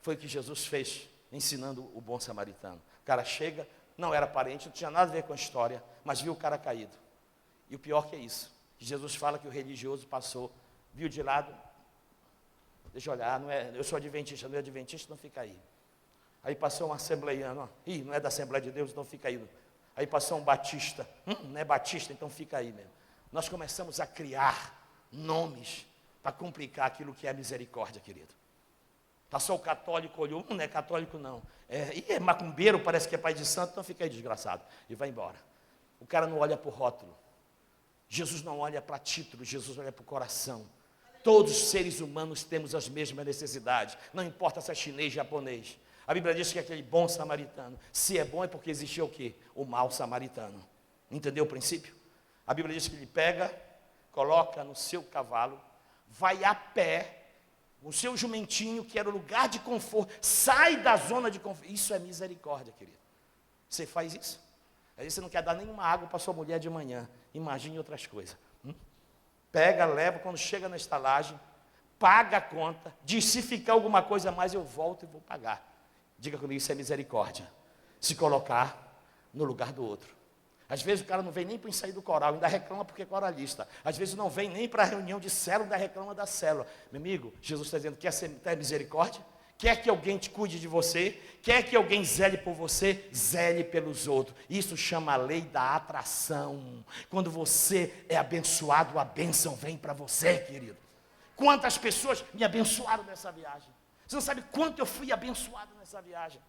Foi o que Jesus fez, ensinando o bom samaritano. O cara chega, não era parente, não tinha nada a ver com a história, mas viu o cara caído. E o pior que é isso. Jesus fala que o religioso passou, viu de lado. Deixa eu olhar, eu sou adventista, não é adventista, não fica aí. Aí passou um assembleiano, não é da Assembleia de Deus, então fica aí. Aí passou um batista, não é batista, então fica aí mesmo. Nós começamos a criar nomes para complicar aquilo que é misericórdia, querido. Passou o católico, olhou, não é católico não. É macumbeiro, parece que é pai de santo, então fica aí desgraçado. E vai embora. O cara não olha para o rótulo. Jesus não olha para título, Jesus olha para o coração. Todos os seres humanos temos as mesmas necessidades, não importa se é chinês, japonês. A Bíblia diz que aquele bom samaritano, se é bom é porque existia o quê? O mau samaritano. Entendeu o princípio? A Bíblia diz que ele pega, coloca no seu cavalo, vai a pé, o seu jumentinho, que era o lugar de conforto, sai da zona de conforto. Isso é misericórdia, querido. Você faz isso? Aí você não quer dar nenhuma água para sua mulher de manhã. Imagine outras coisas. Pega, leva, quando chega na estalagem, paga a conta, diz: se ficar alguma coisa a mais eu volto e vou pagar. Diga comigo, isso é misericórdia. Se colocar no lugar do outro. Às vezes o cara não vem nem para o ensaio do coral, ainda reclama porque é coralista. Às vezes não vem nem para a reunião de célula, ainda reclama da célula. Meu amigo, Jesus está dizendo, quer ter misericórdia? Quer que alguém te cuide de você? Quer que alguém zele por você? Zele pelos outros. Isso chama a lei da atração. Quando você é abençoado, a bênção vem para você, querido. Quantas pessoas me abençoaram nessa viagem? Você não sabe quanto eu fui abençoado nessa viagem.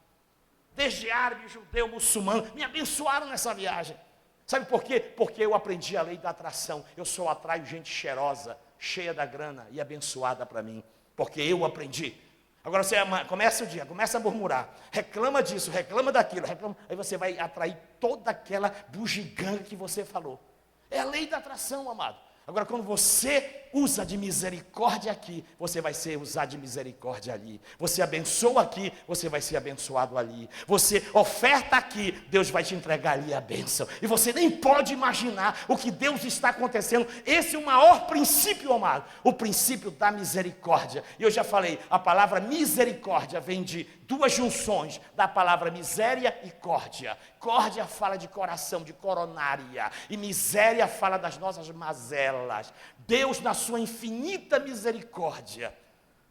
Desde árabe, judeu, muçulmano, me abençoaram nessa viagem. Sabe por quê? Porque eu aprendi a lei da atração. Eu só atraio gente cheirosa, cheia da grana e abençoada para mim. Porque eu aprendi. Agora você começa o dia, começa a murmurar, reclama disso, reclama daquilo, aí você vai atrair toda aquela bugiganga que você falou. É a lei da atração, amado. Agora, quando você usa de misericórdia aqui, você vai ser usado de misericórdia ali. Você abençoa aqui, você vai ser abençoado ali. Você oferta aqui, Deus vai te entregar ali a bênção. E você nem pode imaginar o que Deus está acontecendo. Esse é o maior princípio, amado. O princípio da misericórdia. E eu já falei, a palavra misericórdia vem de duas junções da palavra miséria e córdia. Córdia fala de coração, de coronária. E miséria fala das nossas mazelas. Deus, na sua infinita misericórdia,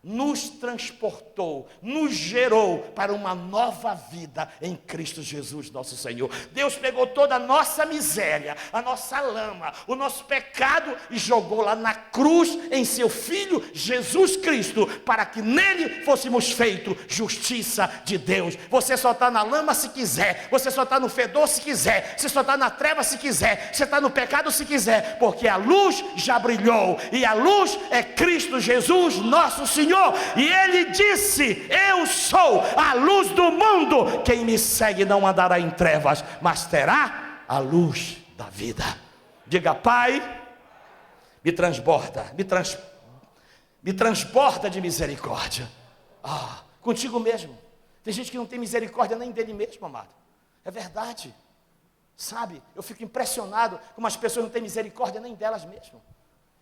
nos transportou, nos gerou para uma nova vida em Cristo Jesus, nosso Senhor. Deus pegou toda a nossa miséria, a nossa lama, o nosso pecado e jogou lá na cruz em seu Filho Jesus Cristo, para que nele fôssemos feitos justiça de Deus. Você só está na lama se quiser, você só está no fedor se quiser, você só está na treva se quiser, você está no pecado se quiser, porque a luz já brilhou, e a luz é Cristo Jesus, nosso Senhor. E ele disse, eu sou a luz do mundo, quem me segue não andará em trevas, mas terá a luz da vida. Diga, Pai, me transborda de misericórdia. Contigo mesmo. Tem gente que não tem misericórdia nem dele mesmo, amado. É verdade. Sabe, eu fico impressionado como as pessoas não têm misericórdia nem delas mesmas.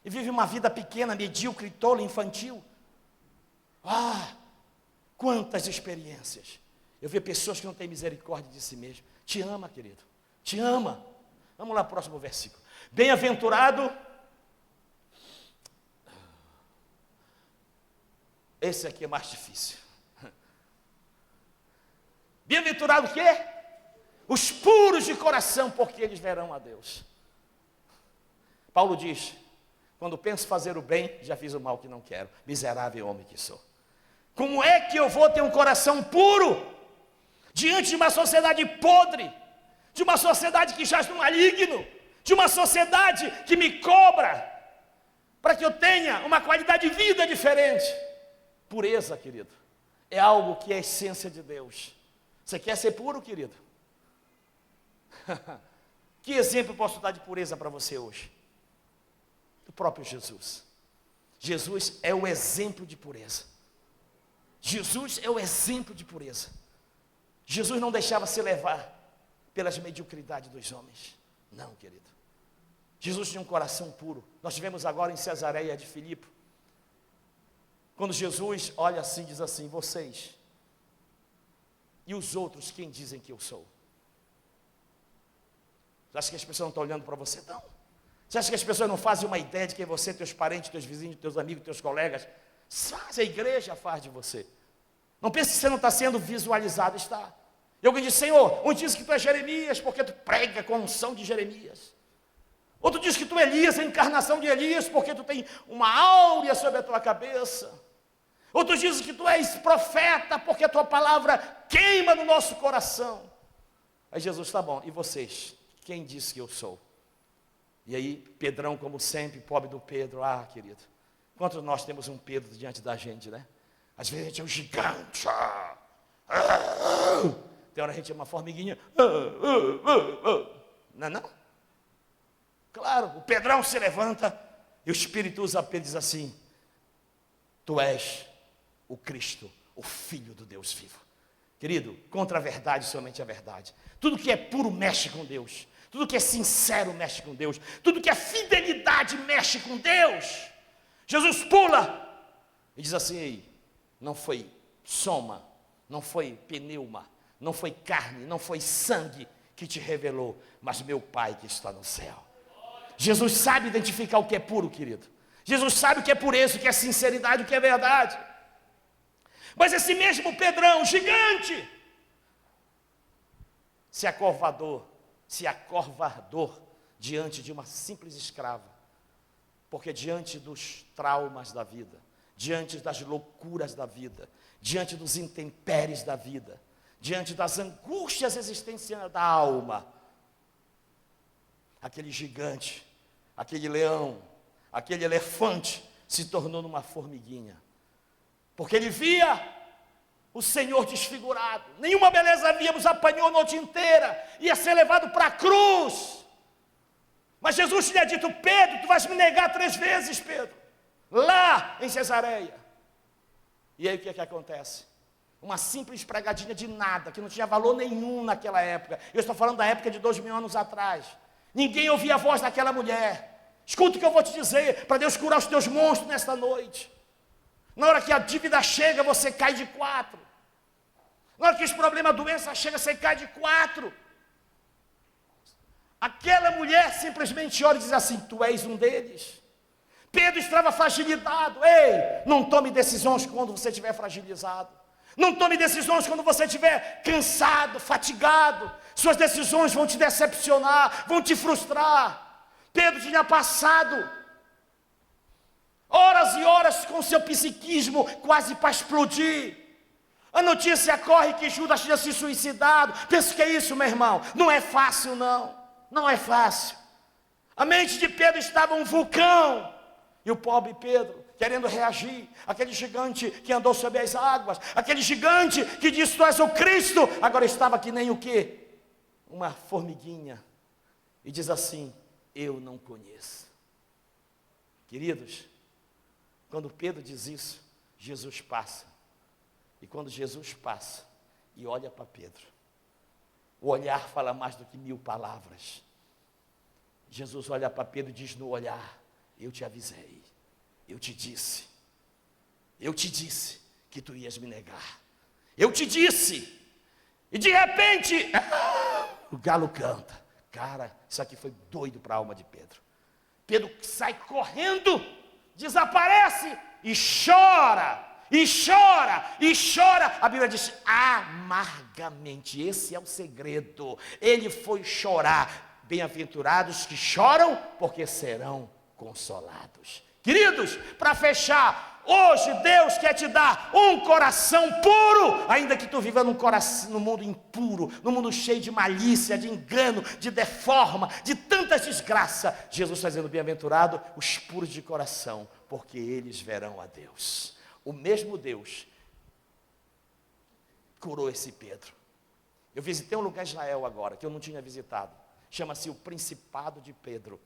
E vivem uma vida pequena, medíocre, tola, infantil. Quantas experiências. Eu vejo pessoas que não têm misericórdia de si mesmo. Te ama, querido. Te ama. Vamos lá, próximo versículo. Bem-aventurado. Esse aqui é mais difícil. Bem-aventurado o quê? Os puros de coração, porque eles verão a Deus. Paulo diz, quando penso fazer o bem, já fiz o mal que não quero. Miserável homem que sou. Como é que eu vou ter um coração puro diante de uma sociedade podre, de uma sociedade que jaz no maligno, de uma sociedade que me cobra para que eu tenha uma qualidade de vida diferente? Pureza, querido, é algo que é a essência de Deus. Você quer ser puro, querido? Que exemplo posso dar de pureza para você hoje? O próprio Jesus. Jesus é o exemplo de pureza. Jesus é o exemplo de pureza. Jesus não deixava se levar pelas mediocridades dos homens. Não, querido. Jesus tinha um coração puro. Nós tivemos agora em Cesareia de Filipe. Quando Jesus olha assim, diz assim, vocês e os outros, quem dizem que eu sou? Você acha que as pessoas não estão olhando para você? Não. Você acha que as pessoas não fazem uma ideia de quem você, teus parentes, teus vizinhos, teus amigos, teus colegas? Faz, a igreja faz de você. Não pense que você não está sendo visualizado, está. E alguém diz, Senhor, um diz que tu é Jeremias, porque tu prega com a unção de Jeremias. Outro diz que tu é Elias, a encarnação de Elias, porque tu tem uma áurea sobre a tua cabeça. Outros dizem que tu és profeta, porque a tua palavra queima no nosso coração. Aí Jesus, tá bom, e vocês? Quem disse que eu sou? E aí, Pedrão, como sempre, pobre do Pedro, querido. Quantos de nós temos um Pedro diante da gente, né? Às vezes a gente é um gigante. Tem hora a gente é uma formiguinha. Não é não? Claro, o Pedrão se levanta e o Espírito usa Pedro e diz assim, tu és o Cristo, o Filho do Deus vivo. Querido, contra a verdade, somente a verdade. Tudo que é puro mexe com Deus. Tudo que é sincero mexe com Deus. Tudo que é fidelidade mexe com Deus. Jesus pula e diz assim, não foi soma, não foi pneuma, não foi carne, não foi sangue que te revelou, mas meu Pai que está no céu. Jesus sabe identificar o que é puro, querido. Jesus sabe o que é pureza, o que é sinceridade, o que é verdade. Mas esse mesmo Pedrão, gigante, se acovardou diante de uma simples escrava. Porque diante dos traumas da vida, diante das loucuras da vida, diante dos intempéries da vida, diante das angústias existenciais da alma, aquele gigante, aquele leão, aquele elefante se tornou numa formiguinha. Porque ele via o Senhor desfigurado, nenhuma beleza víamos, apanhou a noite inteira, ia ser levado para a cruz. Mas Jesus tinha dito: Pedro, tu vais me negar 3 vezes, Pedro, lá em Cesareia. E aí o que é que acontece? Uma simples pregadinha de nada, que não tinha valor nenhum naquela época. Eu estou falando da época de 2000 anos atrás. Ninguém ouvia a voz daquela mulher. Escuta o que eu vou te dizer, para Deus curar os teus monstros nesta noite. Na hora que a dívida chega, você cai de 4. Na hora que os problemas, a doença chega, você cai de 4. Aquela mulher simplesmente olha e diz assim: tu és um deles. Pedro estava fragilizado. Ei, não tome decisões quando você estiver fragilizado. Não tome decisões quando você estiver cansado, fatigado. Suas decisões vão te decepcionar, vão te frustrar. Pedro tinha passado horas e horas com seu psiquismo quase para explodir. A notícia corre que Judas tinha se suicidado. Pensa que é isso, meu irmão? Não é fácil, não. Não é fácil. A mente de Pedro estava um vulcão. E o pobre Pedro, querendo reagir, aquele gigante que andou sobre as águas, aquele gigante que disse: tu és o Cristo, agora estava que nem o quê? Uma formiguinha. E diz assim: eu não conheço. Queridos, quando Pedro diz isso, Jesus passa. E quando Jesus passa e olha para Pedro, o olhar fala mais do que 1000 palavras. Jesus olha para Pedro e diz no olhar: eu te avisei, eu te disse que tu ias me negar. Eu te disse. E de repente, o galo canta. Cara, isso aqui foi doido para a alma de Pedro. Pedro sai correndo, desaparece e chora. E chora, e chora. A Bíblia diz amargamente. Esse é o segredo. Ele foi chorar. Bem-aventurados que choram, porque serão consolados. Queridos, para fechar, hoje Deus quer te dar um coração puro, ainda que tu viva num mundo impuro, num mundo cheio de malícia, de engano, de deforma, de tantas desgraças. Jesus está dizendo: bem-aventurado os puros de coração, porque eles verão a Deus. O mesmo Deus curou esse Pedro. Eu visitei um lugar em Israel agora, que eu não tinha visitado. Chama-se o Principado de Pedro.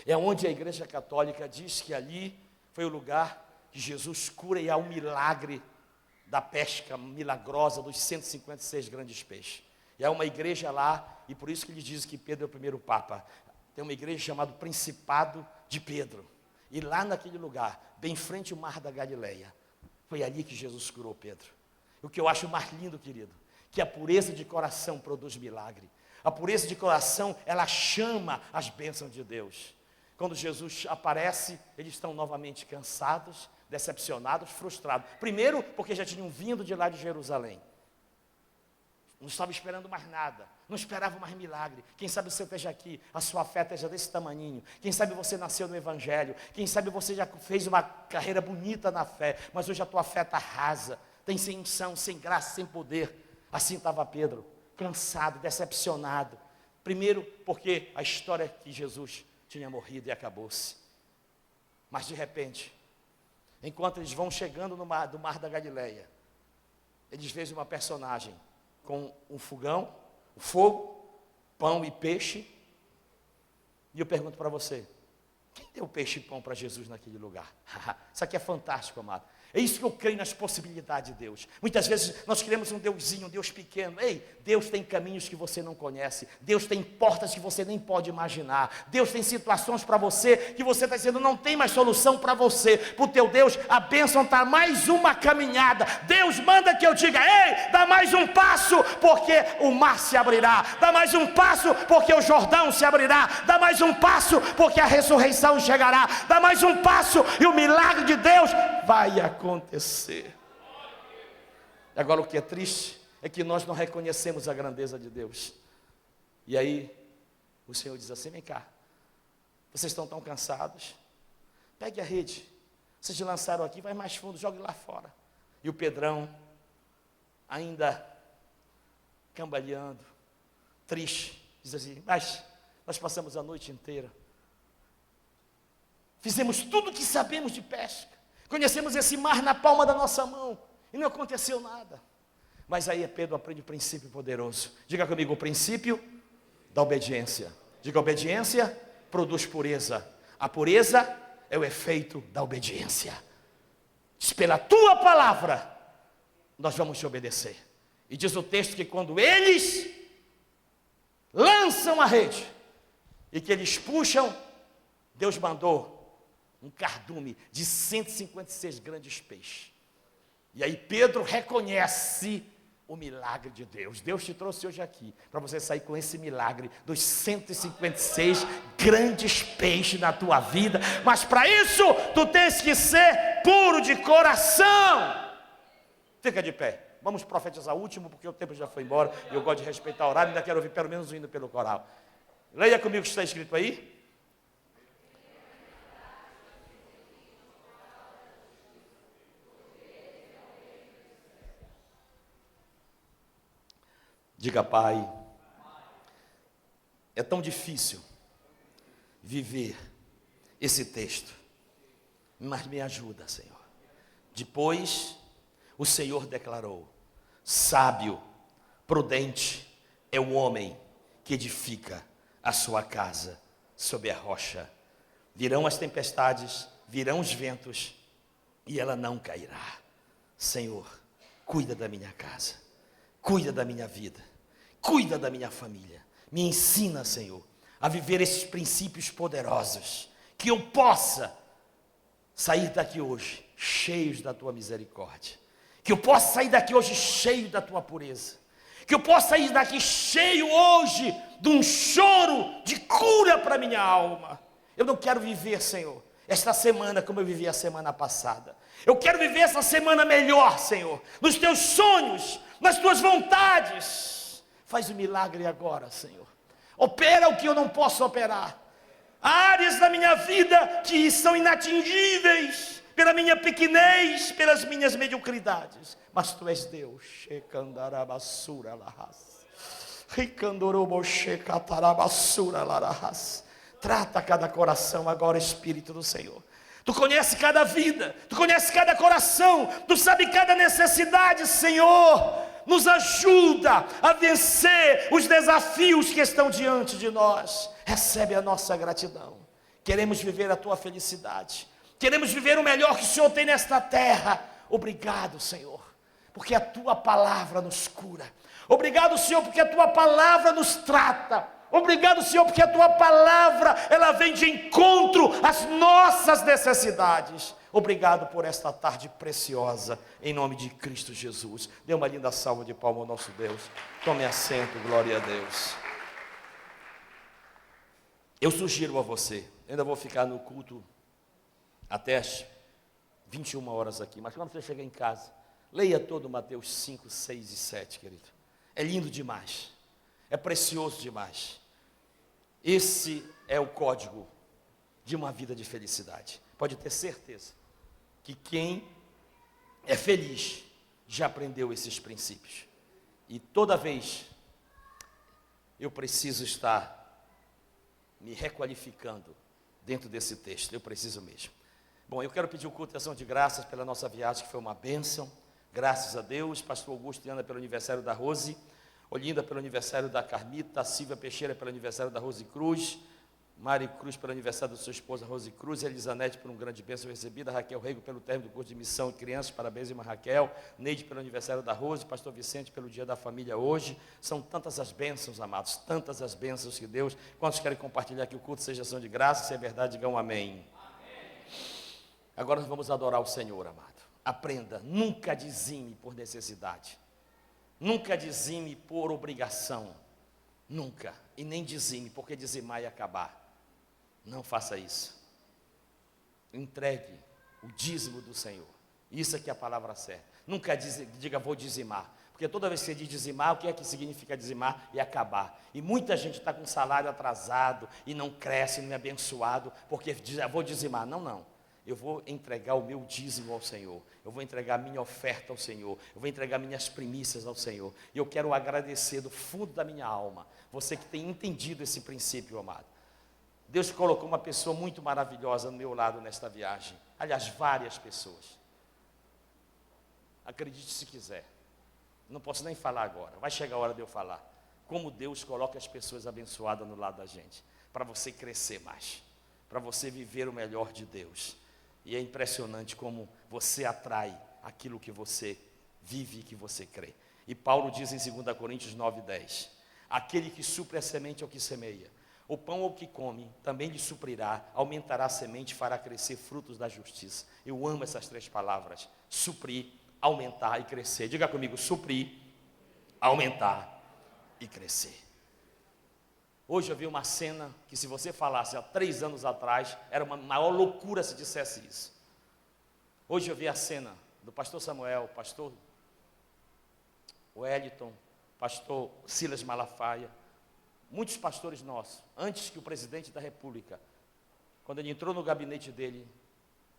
É onde a Igreja Católica diz que ali foi o lugar que Jesus cura, e há um milagre da pesca milagrosa dos 156 grandes peixes. E há uma igreja lá, e por isso que eles dizem que Pedro é o primeiro Papa. Tem uma igreja chamada Principado de Pedro. E lá naquele lugar, bem em frente ao Mar da Galileia, foi ali que Jesus curou Pedro. O que eu acho mais lindo, querido, que a pureza de coração produz milagre. A pureza de coração, ela chama as bênçãos de Deus. Quando Jesus aparece, eles estão novamente cansados, decepcionados, frustrados. Primeiro, porque já tinham vindo de lá de Jerusalém. Não estavam esperando mais nada, não esperavam mais milagre. Quem sabe você esteja aqui, a sua fé esteja desse tamaninho. Quem sabe você nasceu no Evangelho. Quem sabe você já fez uma carreira bonita na fé, mas hoje a tua fé está rasa, tem sem unção, sem graça, sem poder. Assim estava Pedro, cansado, decepcionado. Primeiro, porque a história que Jesus tinha morrido e acabou-se. Mas de repente, enquanto eles vão chegando do Mar da Galileia, eles veem uma personagem com um fogão, um fogo, pão e peixe. E eu pergunto para você, Quem deu peixe e pão para Jesus naquele lugar? Isso aqui é fantástico, amado. É isso que eu creio nas possibilidades de Deus. Muitas vezes nós queremos um Deusinho, um Deus pequeno. Ei, Deus tem caminhos que você não conhece. Deus tem portas que você nem pode imaginar. Deus tem situações para você que você está dizendo não tem mais solução para você. Para o teu Deus, a bênção está mais uma caminhada. Deus manda que eu diga, ei, dá mais um passo, porque o mar se abrirá. Dá mais um passo, porque o Jordão se abrirá. Dá mais um passo, porque a ressurreição chegará. Dá mais um passo e o milagre de Deus vai acontecer. Agora o que é triste é que nós não reconhecemos a grandeza de Deus. E aí o Senhor diz assim, vem cá, vocês estão tão cansados, pegue a rede, vocês lançaram aqui, vai mais fundo, jogue lá fora. E o Pedrão, ainda cambaleando, triste, diz assim, mas nós passamos a noite inteira, fizemos tudo o que sabemos de pesca, conhecemos esse mar na palma da nossa mão, e não aconteceu nada. Mas aí Pedro aprende o princípio poderoso. Diga comigo, o princípio da obediência. Diga, a obediência produz pureza. A pureza é o efeito da obediência. Diz, pela tua palavra, nós vamos te obedecer. E diz o texto que quando eles lançam a rede, e que eles puxam, Deus mandou um cardume de 156 grandes peixes. E aí Pedro reconhece o milagre de Deus. Deus te trouxe hoje aqui para você sair com esse milagre dos 156 grandes peixes na tua vida. Mas para isso, tu tens que ser puro de coração. Fica de pé. Vamos profetizar o último, porque o tempo já foi embora. E eu gosto de respeitar o horário, ainda quero ouvir pelo menos o hino pelo coral. Leia comigo o que está escrito aí. Diga, Pai, é tão difícil viver esse texto, mas me ajuda, Senhor. Depois, o Senhor declarou, sábio, prudente é o homem que edifica a sua casa sobre a rocha. Virão as tempestades, virão os ventos, e ela não cairá. Senhor, cuida da minha casa, cuida da minha vida, cuida da minha família. Me ensina, Senhor, a viver esses princípios poderosos, que eu possa sair daqui hoje cheios da tua misericórdia, que eu possa sair daqui hoje cheio da tua pureza, que eu possa sair daqui cheio hoje de um choro de cura para minha alma. Eu não quero viver, Senhor, esta semana como eu vivi a semana passada. Eu quero viver essa semana melhor, Senhor, nos teus sonhos, nas tuas vontades. Faz o milagre agora, Senhor. Opera o que eu não posso operar. Há áreas da minha vida que são inatingíveis pela minha pequenez, pelas minhas mediocridades. Mas tu és Deus. Trata cada coração agora, Espírito do Senhor. Tu conhece cada vida, tu conhece cada coração, tu sabe cada necessidade, Senhor. Nos ajuda a vencer os desafios que estão diante de nós. Recebe a nossa gratidão. Queremos viver a tua felicidade. Queremos viver o melhor que o Senhor tem nesta terra. Obrigado, Senhor, porque a tua palavra nos cura. Obrigado, Senhor, porque a tua palavra nos trata. Obrigado, Senhor, porque a tua palavra, ela vem de encontro às nossas necessidades. Obrigado por esta tarde preciosa, em nome de Cristo Jesus. Dê uma linda salva de palmas ao nosso Deus. Tome assento, glória a Deus. Eu sugiro a você, ainda vou ficar no culto até as 21 horas aqui, mas quando você chegar em casa, leia todo Mateus 5, 6 e 7, querido. É lindo demais. É precioso demais. Esse é o código de uma vida de felicidade. Pode ter certeza que quem é feliz já aprendeu esses princípios. E toda vez eu preciso estar me requalificando dentro desse texto. Eu preciso mesmo. Bom, eu quero pedir o culto de ação de graças pela nossa viagem, que foi uma bênção. Graças a Deus. Pastor Augusto e Ana pelo aniversário da Rose. Olinda pelo aniversário da Carmita, Silvia Peixeira pelo aniversário da Rose Cruz, Mari Cruz pelo aniversário da sua esposa Rose Cruz, Elisanete por um grande bênção recebida, Raquel Rego pelo término do curso de missão e crianças, parabéns, irmã Raquel, Neide pelo aniversário da Rose, pastor Vicente pelo dia da família hoje. São tantas as bênçãos, amados, tantas as bênçãos que Deus, quantos querem compartilhar que o culto seja ação de graça, se é verdade, digam amém. Agora nós vamos adorar o Senhor, amado. Aprenda, nunca dizime por necessidade, nunca dizime por obrigação, nunca, e nem dizime, porque dizimar e acabar. Não faça isso. Entregue o dízimo do Senhor. Isso é que é a palavra certa. Nunca diga vou dizimar. Porque toda vez que você diz dizimar, o que é que significa dizimar? E acabar. E muita gente está com salário atrasado e não cresce, não é abençoado, porque diz, vou dizimar. Não, não. Eu vou entregar o meu dízimo ao Senhor. Eu vou entregar a minha oferta ao Senhor. Eu vou entregar minhas primícias ao Senhor. E eu quero agradecer do fundo da minha alma. Você que tem entendido esse princípio, amado. Deus colocou uma pessoa muito maravilhosa no meu lado nesta viagem. Aliás, várias pessoas. Acredite se quiser. Não posso nem falar agora. Vai chegar a hora de eu falar. Como Deus coloca as pessoas abençoadas no lado da gente. Para você crescer mais. Para você viver o melhor de Deus. E é impressionante como você atrai aquilo que você vive e que você crê. E Paulo diz em 2 Coríntios 9:10. Aquele que supre a semente ao que semeia. O pão ao que come também lhe suprirá, aumentará a semente e fará crescer frutos da justiça. Eu amo essas três palavras: suprir, aumentar e crescer. Diga comigo: suprir, aumentar e crescer. Hoje eu vi uma cena que, se você falasse há 3 anos atrás, era uma maior loucura se dissesse isso. Hoje eu vi a cena do pastor Samuel, pastor Wellington, pastor Silas Malafaia, muitos pastores nossos, antes que o presidente da República, quando ele entrou no gabinete dele,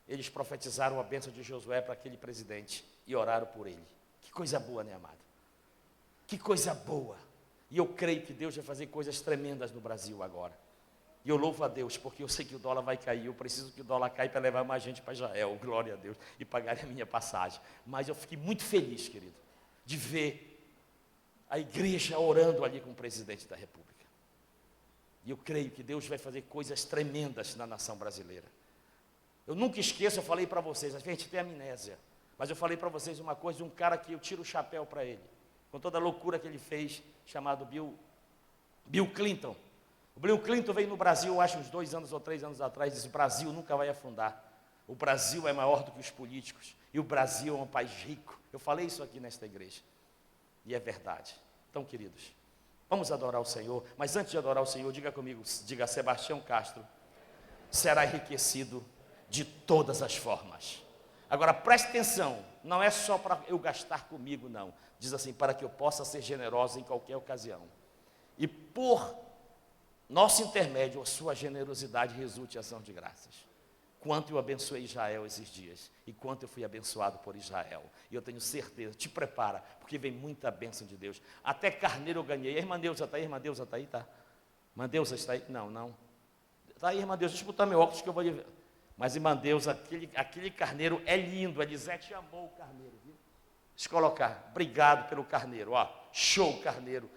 eles profetizaram a bênção de Josué para aquele presidente e oraram por ele. Que coisa boa, né, amado? Que coisa boa. E eu creio que Deus vai fazer coisas tremendas no Brasil agora. E eu louvo a Deus, porque eu sei que o dólar vai cair. Eu preciso que o dólar caia para levar mais gente para Israel, glória a Deus, e pagar a minha passagem. Mas eu fiquei muito feliz, querido, de ver a igreja orando ali com o presidente da República. E eu creio que Deus vai fazer coisas tremendas na nação brasileira. Eu nunca esqueço, eu falei para vocês, a gente tem amnésia, mas eu falei para vocês uma coisa de um cara que eu tiro o chapéu para ele, com toda a loucura que ele fez, chamado Bill Clinton. O Bill Clinton veio no Brasil, acho uns 2 anos ou 3 anos atrás, e disse: o Brasil nunca vai afundar. O Brasil é maior do que os políticos, e o Brasil é um país rico. Eu falei isso aqui nesta igreja, e é verdade. Então, queridos, vamos adorar o Senhor, mas antes de adorar o Senhor, diga comigo, diga: Sebastião Castro será enriquecido de todas as formas. Agora preste atenção, não é só para eu gastar comigo, não. Diz assim: para que eu possa ser generoso em qualquer ocasião. E por nosso intermédio, a sua generosidade resulte em ação de graças. Quanto eu abençoei Israel esses dias, e quanto eu fui abençoado por Israel. E eu tenho certeza, te prepara, porque vem muita bênção de Deus. Até carneiro eu ganhei. A irmã Deusa está aí? Irmã Deusa está aí? Tá? Irmã Deusa está aí? Não, não. Está aí, irmã Deusa, deixa eu botar meu óculos que eu vou lhe... Mas, irmã Deusa, aquele carneiro é lindo. A Elisete amou o carneiro, viu? Deixa eu colocar. Obrigado pelo carneiro, ó. Show, carneiro.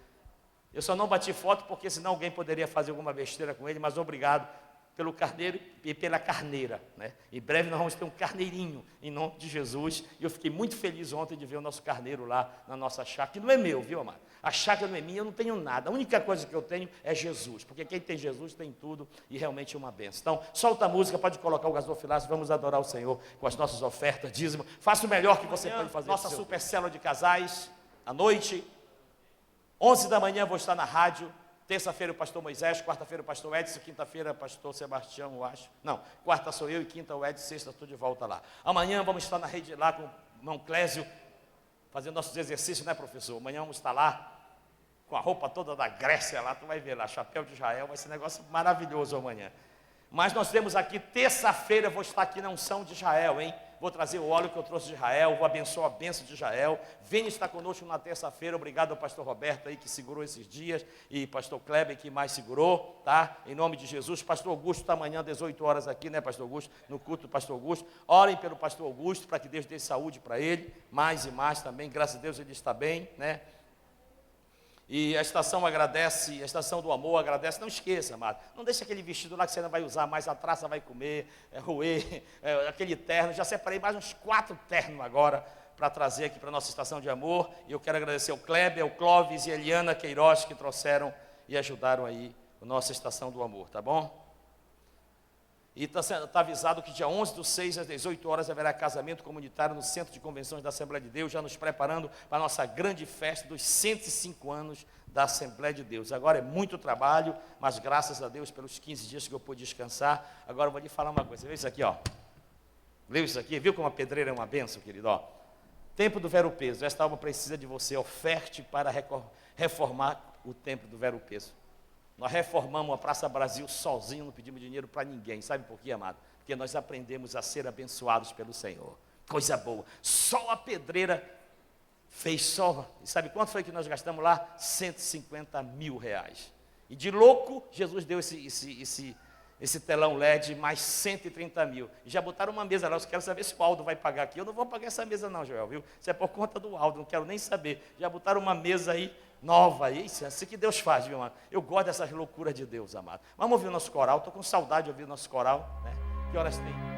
Eu só não bati foto porque senão alguém poderia fazer alguma besteira com ele, mas obrigado pelo carneiro e pela carneira, né? Em breve nós vamos ter um carneirinho, em nome de Jesus. E eu fiquei muito feliz ontem de ver o nosso carneiro lá na nossa chácara, que não é meu, viu, amado? A chácara não é minha, eu não tenho nada. A única coisa que eu tenho é Jesus, porque quem tem Jesus tem tudo e realmente é uma benção. Então, solta a música, pode colocar o gasofilaço, vamos adorar o Senhor com as nossas ofertas, dízimo. Faça o melhor que você pode fazer. Nossa super célula de casais, à noite, 11 da manhã vou estar na rádio. Terça-feira o pastor Moisés, quarta-feira o pastor Edson, quinta-feira o pastor Sebastião, eu acho. Não, quarta sou eu e quinta o Edson, sexta estou de volta lá. Amanhã vamos estar na rede lá com o irmão Clésio, fazendo nossos exercícios, né, professor? Amanhã vamos estar lá com a roupa toda da Grécia lá, tu vai ver lá, chapéu de Israel, vai ser um negócio maravilhoso amanhã. Mas nós temos aqui, terça-feira, vou estar aqui na unção de Israel, hein? Vou trazer o óleo que eu trouxe de Israel, vou abençoar a bênção de Israel. Venha estar conosco na terça-feira, obrigado ao pastor Roberto aí que segurou esses dias, e pastor Kleber que mais segurou, tá? Em nome de Jesus. Pastor Augusto está amanhã, 18 horas aqui, né, pastor Augusto? No culto do pastor Augusto. Orem pelo pastor Augusto, para que Deus dê saúde para ele, mais e mais também, graças a Deus ele está bem, né? E a estação agradece, a estação do amor agradece. Não esqueça, amado. Não deixe aquele vestido lá que você não vai usar mais, a traça vai comer, roer, aquele terno. Já separei mais uns 4 ternos agora para trazer aqui para a nossa estação de amor. E eu quero agradecer ao Kleber, ao Clóvis e a Eliana Queiroz que trouxeram e ajudaram aí a nossa estação do amor, tá bom? E está avisado que dia 11/6 às 18 horas haverá casamento comunitário no Centro de Convenções da Assembleia de Deus, já nos preparando para a nossa grande festa dos 105 anos da Assembleia de Deus. Agora é muito trabalho, mas graças a Deus pelos 15 dias que eu pude descansar. Agora eu vou lhe falar uma coisa, viu isso aqui, ó. Viu isso aqui? Viu como a pedreira é uma bênção, querido? Ó. Templo do Vero Peso, esta alma precisa de você, oferte para reformar o Templo do Vero Peso. Nós reformamos a Praça Brasil sozinho, não pedimos dinheiro para ninguém. Sabe por quê, amado? Porque nós aprendemos a ser abençoados pelo Senhor. Coisa boa. Só a pedreira fez só. E sabe quanto foi que nós gastamos lá? 150 mil reais. E de louco, Jesus deu esse telão LED mais 130 mil. E já botaram uma mesa lá. Eu quero saber se o Aldo vai pagar aqui. Eu não vou pagar essa mesa não, Joel, viu? Isso é por conta do Aldo, não quero nem saber. Já botaram uma mesa aí nova, isso é assim que Deus faz, viu, amado? Eu gosto dessas loucuras de Deus, amado. Vamos ouvir o nosso coral, estou com saudade de ouvir o nosso coral, né? Que horas tem?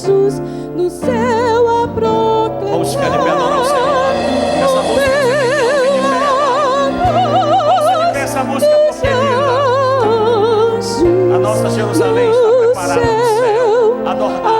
anjos no céu a proclamar. Vamos ficar de pé, adorar o Senhor. Essa música você tem que ouvir de pé. Ouça de pé essa música porque linda. A nossa Jerusalém está preparada no céu, adornada.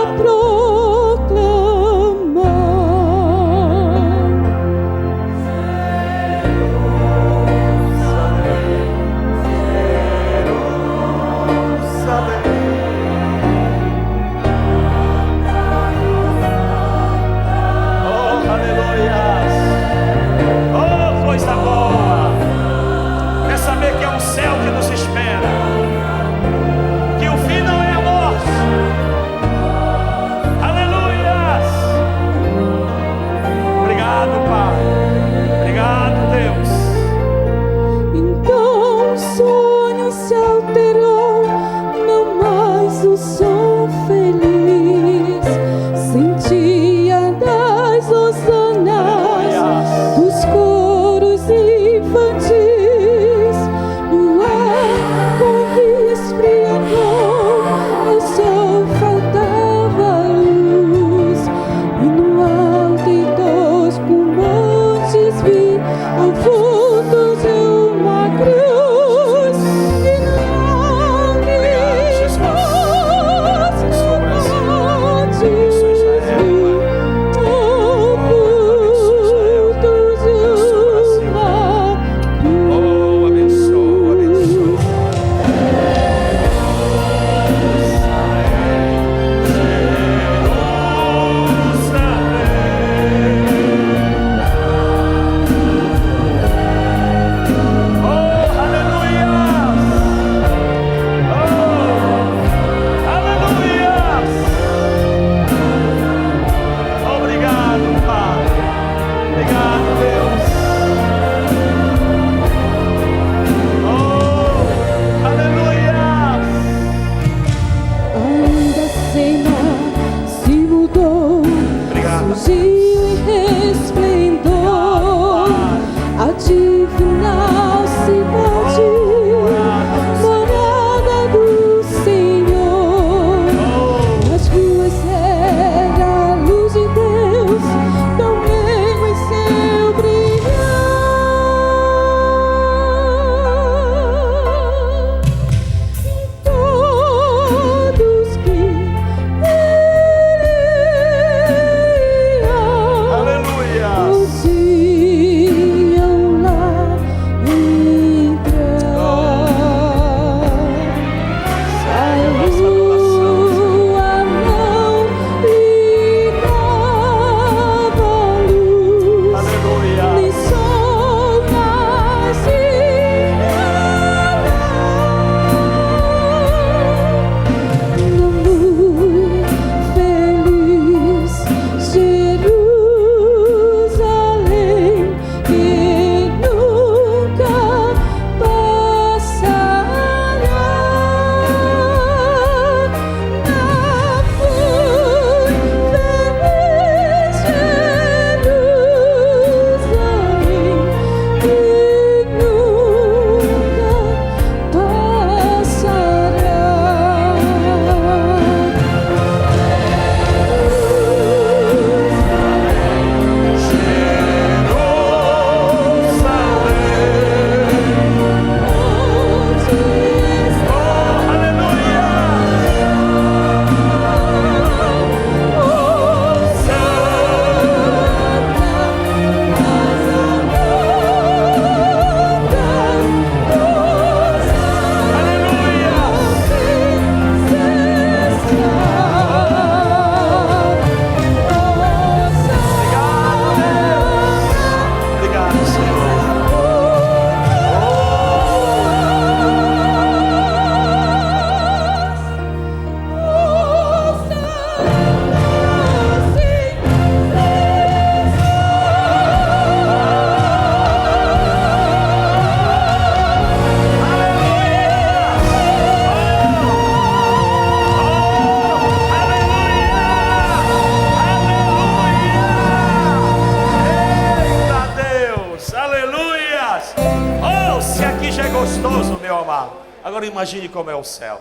Agora imagine como é o céu.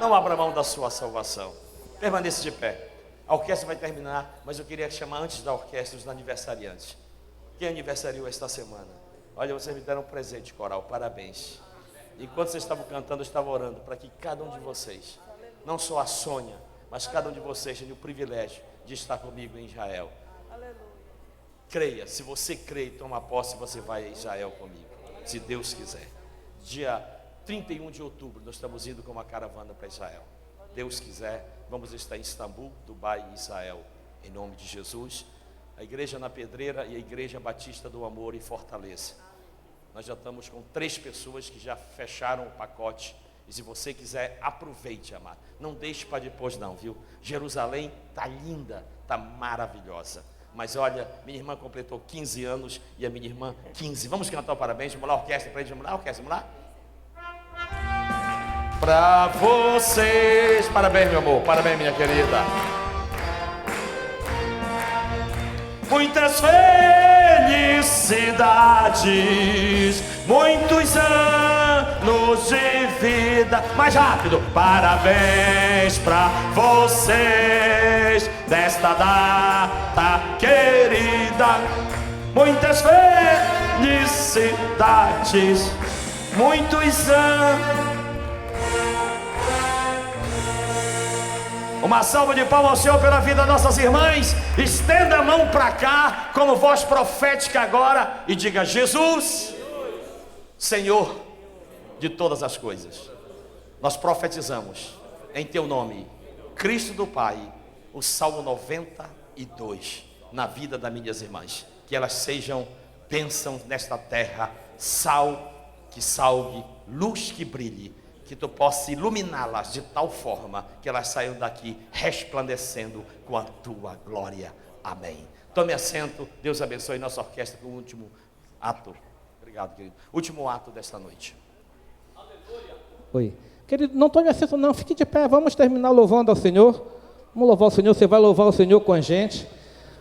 Não abra mão da sua salvação. Permaneça de pé. A orquestra vai terminar, mas eu queria chamar antes da orquestra os aniversariantes. Quem aniversariou esta semana? Olha, vocês me deram um presente, coral, parabéns. Enquanto vocês estavam cantando, eu estava orando para que cada um de vocês, não só a Sônia, mas cada um de vocês tenha o privilégio de estar comigo em Israel. Creia, se você crê e toma posse, você vai a Israel comigo, se Deus quiser. Dia 31 de outubro, nós estamos indo com uma caravana para Israel. Deus quiser, vamos estar em Istambul, Dubai e Israel, em nome de Jesus. A Igreja na Pedreira e a Igreja Batista do Amor em Fortaleza. Nós já estamos com 3 pessoas que já fecharam o pacote. E se você quiser, aproveite, amado. Não deixe para depois não, viu? Jerusalém está linda, está maravilhosa. Mas olha, minha irmã completou 15 anos e a minha irmã 15. Vamos cantar o parabéns, vamos lá, orquestra para eles, vamos lá, orquestra, vamos lá? Para vocês, parabéns, meu amor, parabéns, minha querida. Muitas felicidades, muitos anos de vida. Mais rápido. Parabéns pra vocês desta data querida. Muitas felicidades, muitos anos. Uma salva de palmas ao Senhor pela vida das nossas irmãs. Estenda a mão para cá, como voz profética agora, e diga: Jesus, Senhor de todas as coisas, nós profetizamos em Teu nome, Cristo do Pai, o Salmo 92 na vida das minhas irmãs. Que elas sejam bênçãos nesta terra, sal que salgue, luz que brilhe, que Tu possa iluminá-las de tal forma que elas saiam daqui resplandecendo com a Tua glória. Amém. Tome assento. Deus abençoe nossa orquestra com o último ato. Obrigado, querido. Último ato desta noite. Oi. Querido, não tome assento não, fique de pé. Vamos terminar louvando ao Senhor. Vamos louvar o Senhor. Você vai louvar o Senhor com a gente.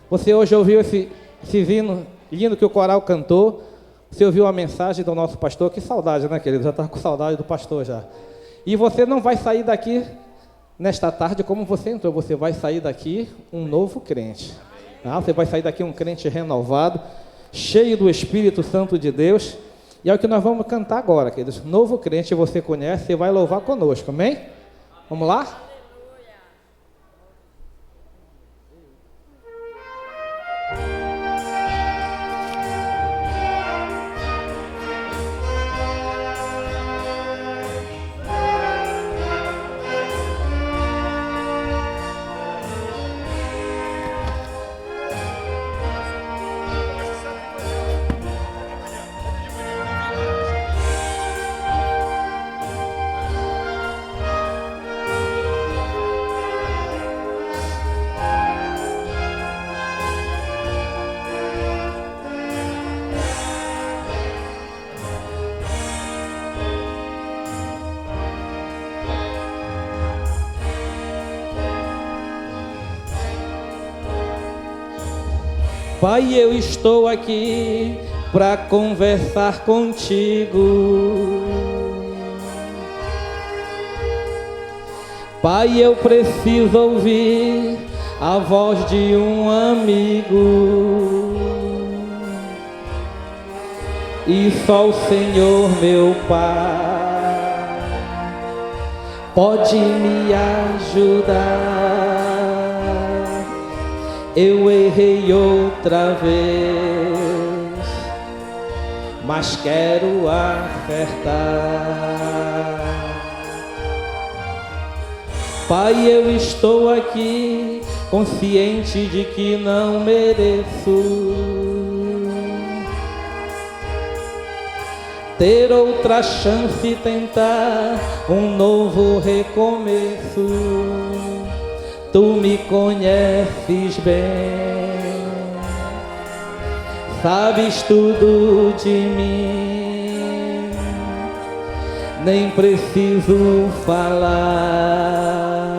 Você hoje ouviu esse hino lindo que o coral cantou. Você ouviu a mensagem do nosso pastor. Que saudade, né, querido? Já estava com saudade do pastor já. E você não vai sair daqui nesta tarde como você entrou. Você vai sair daqui um novo crente. Você vai sair daqui um crente renovado, cheio do Espírito Santo de Deus. E é o que nós vamos cantar agora, queridos. Novo crente você conhece e vai louvar conosco, amém? Vamos lá? Pai, eu estou aqui para conversar contigo. Pai, eu preciso ouvir a voz de um amigo. E só o Senhor, meu Pai, pode me ajudar. Eu errei outra vez, mas quero acertar. Pai, eu estou aqui, consciente de que não mereço ter outra chance e tentar um novo recomeço. Tu me conheces bem, sabes tudo de mim, nem preciso falar,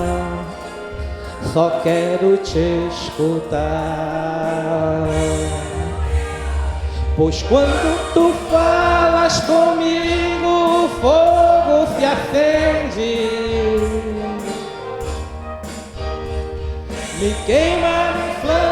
só quero te escutar. Pois quando tu falas comigo, o fogo se acende. me queima, me inflama.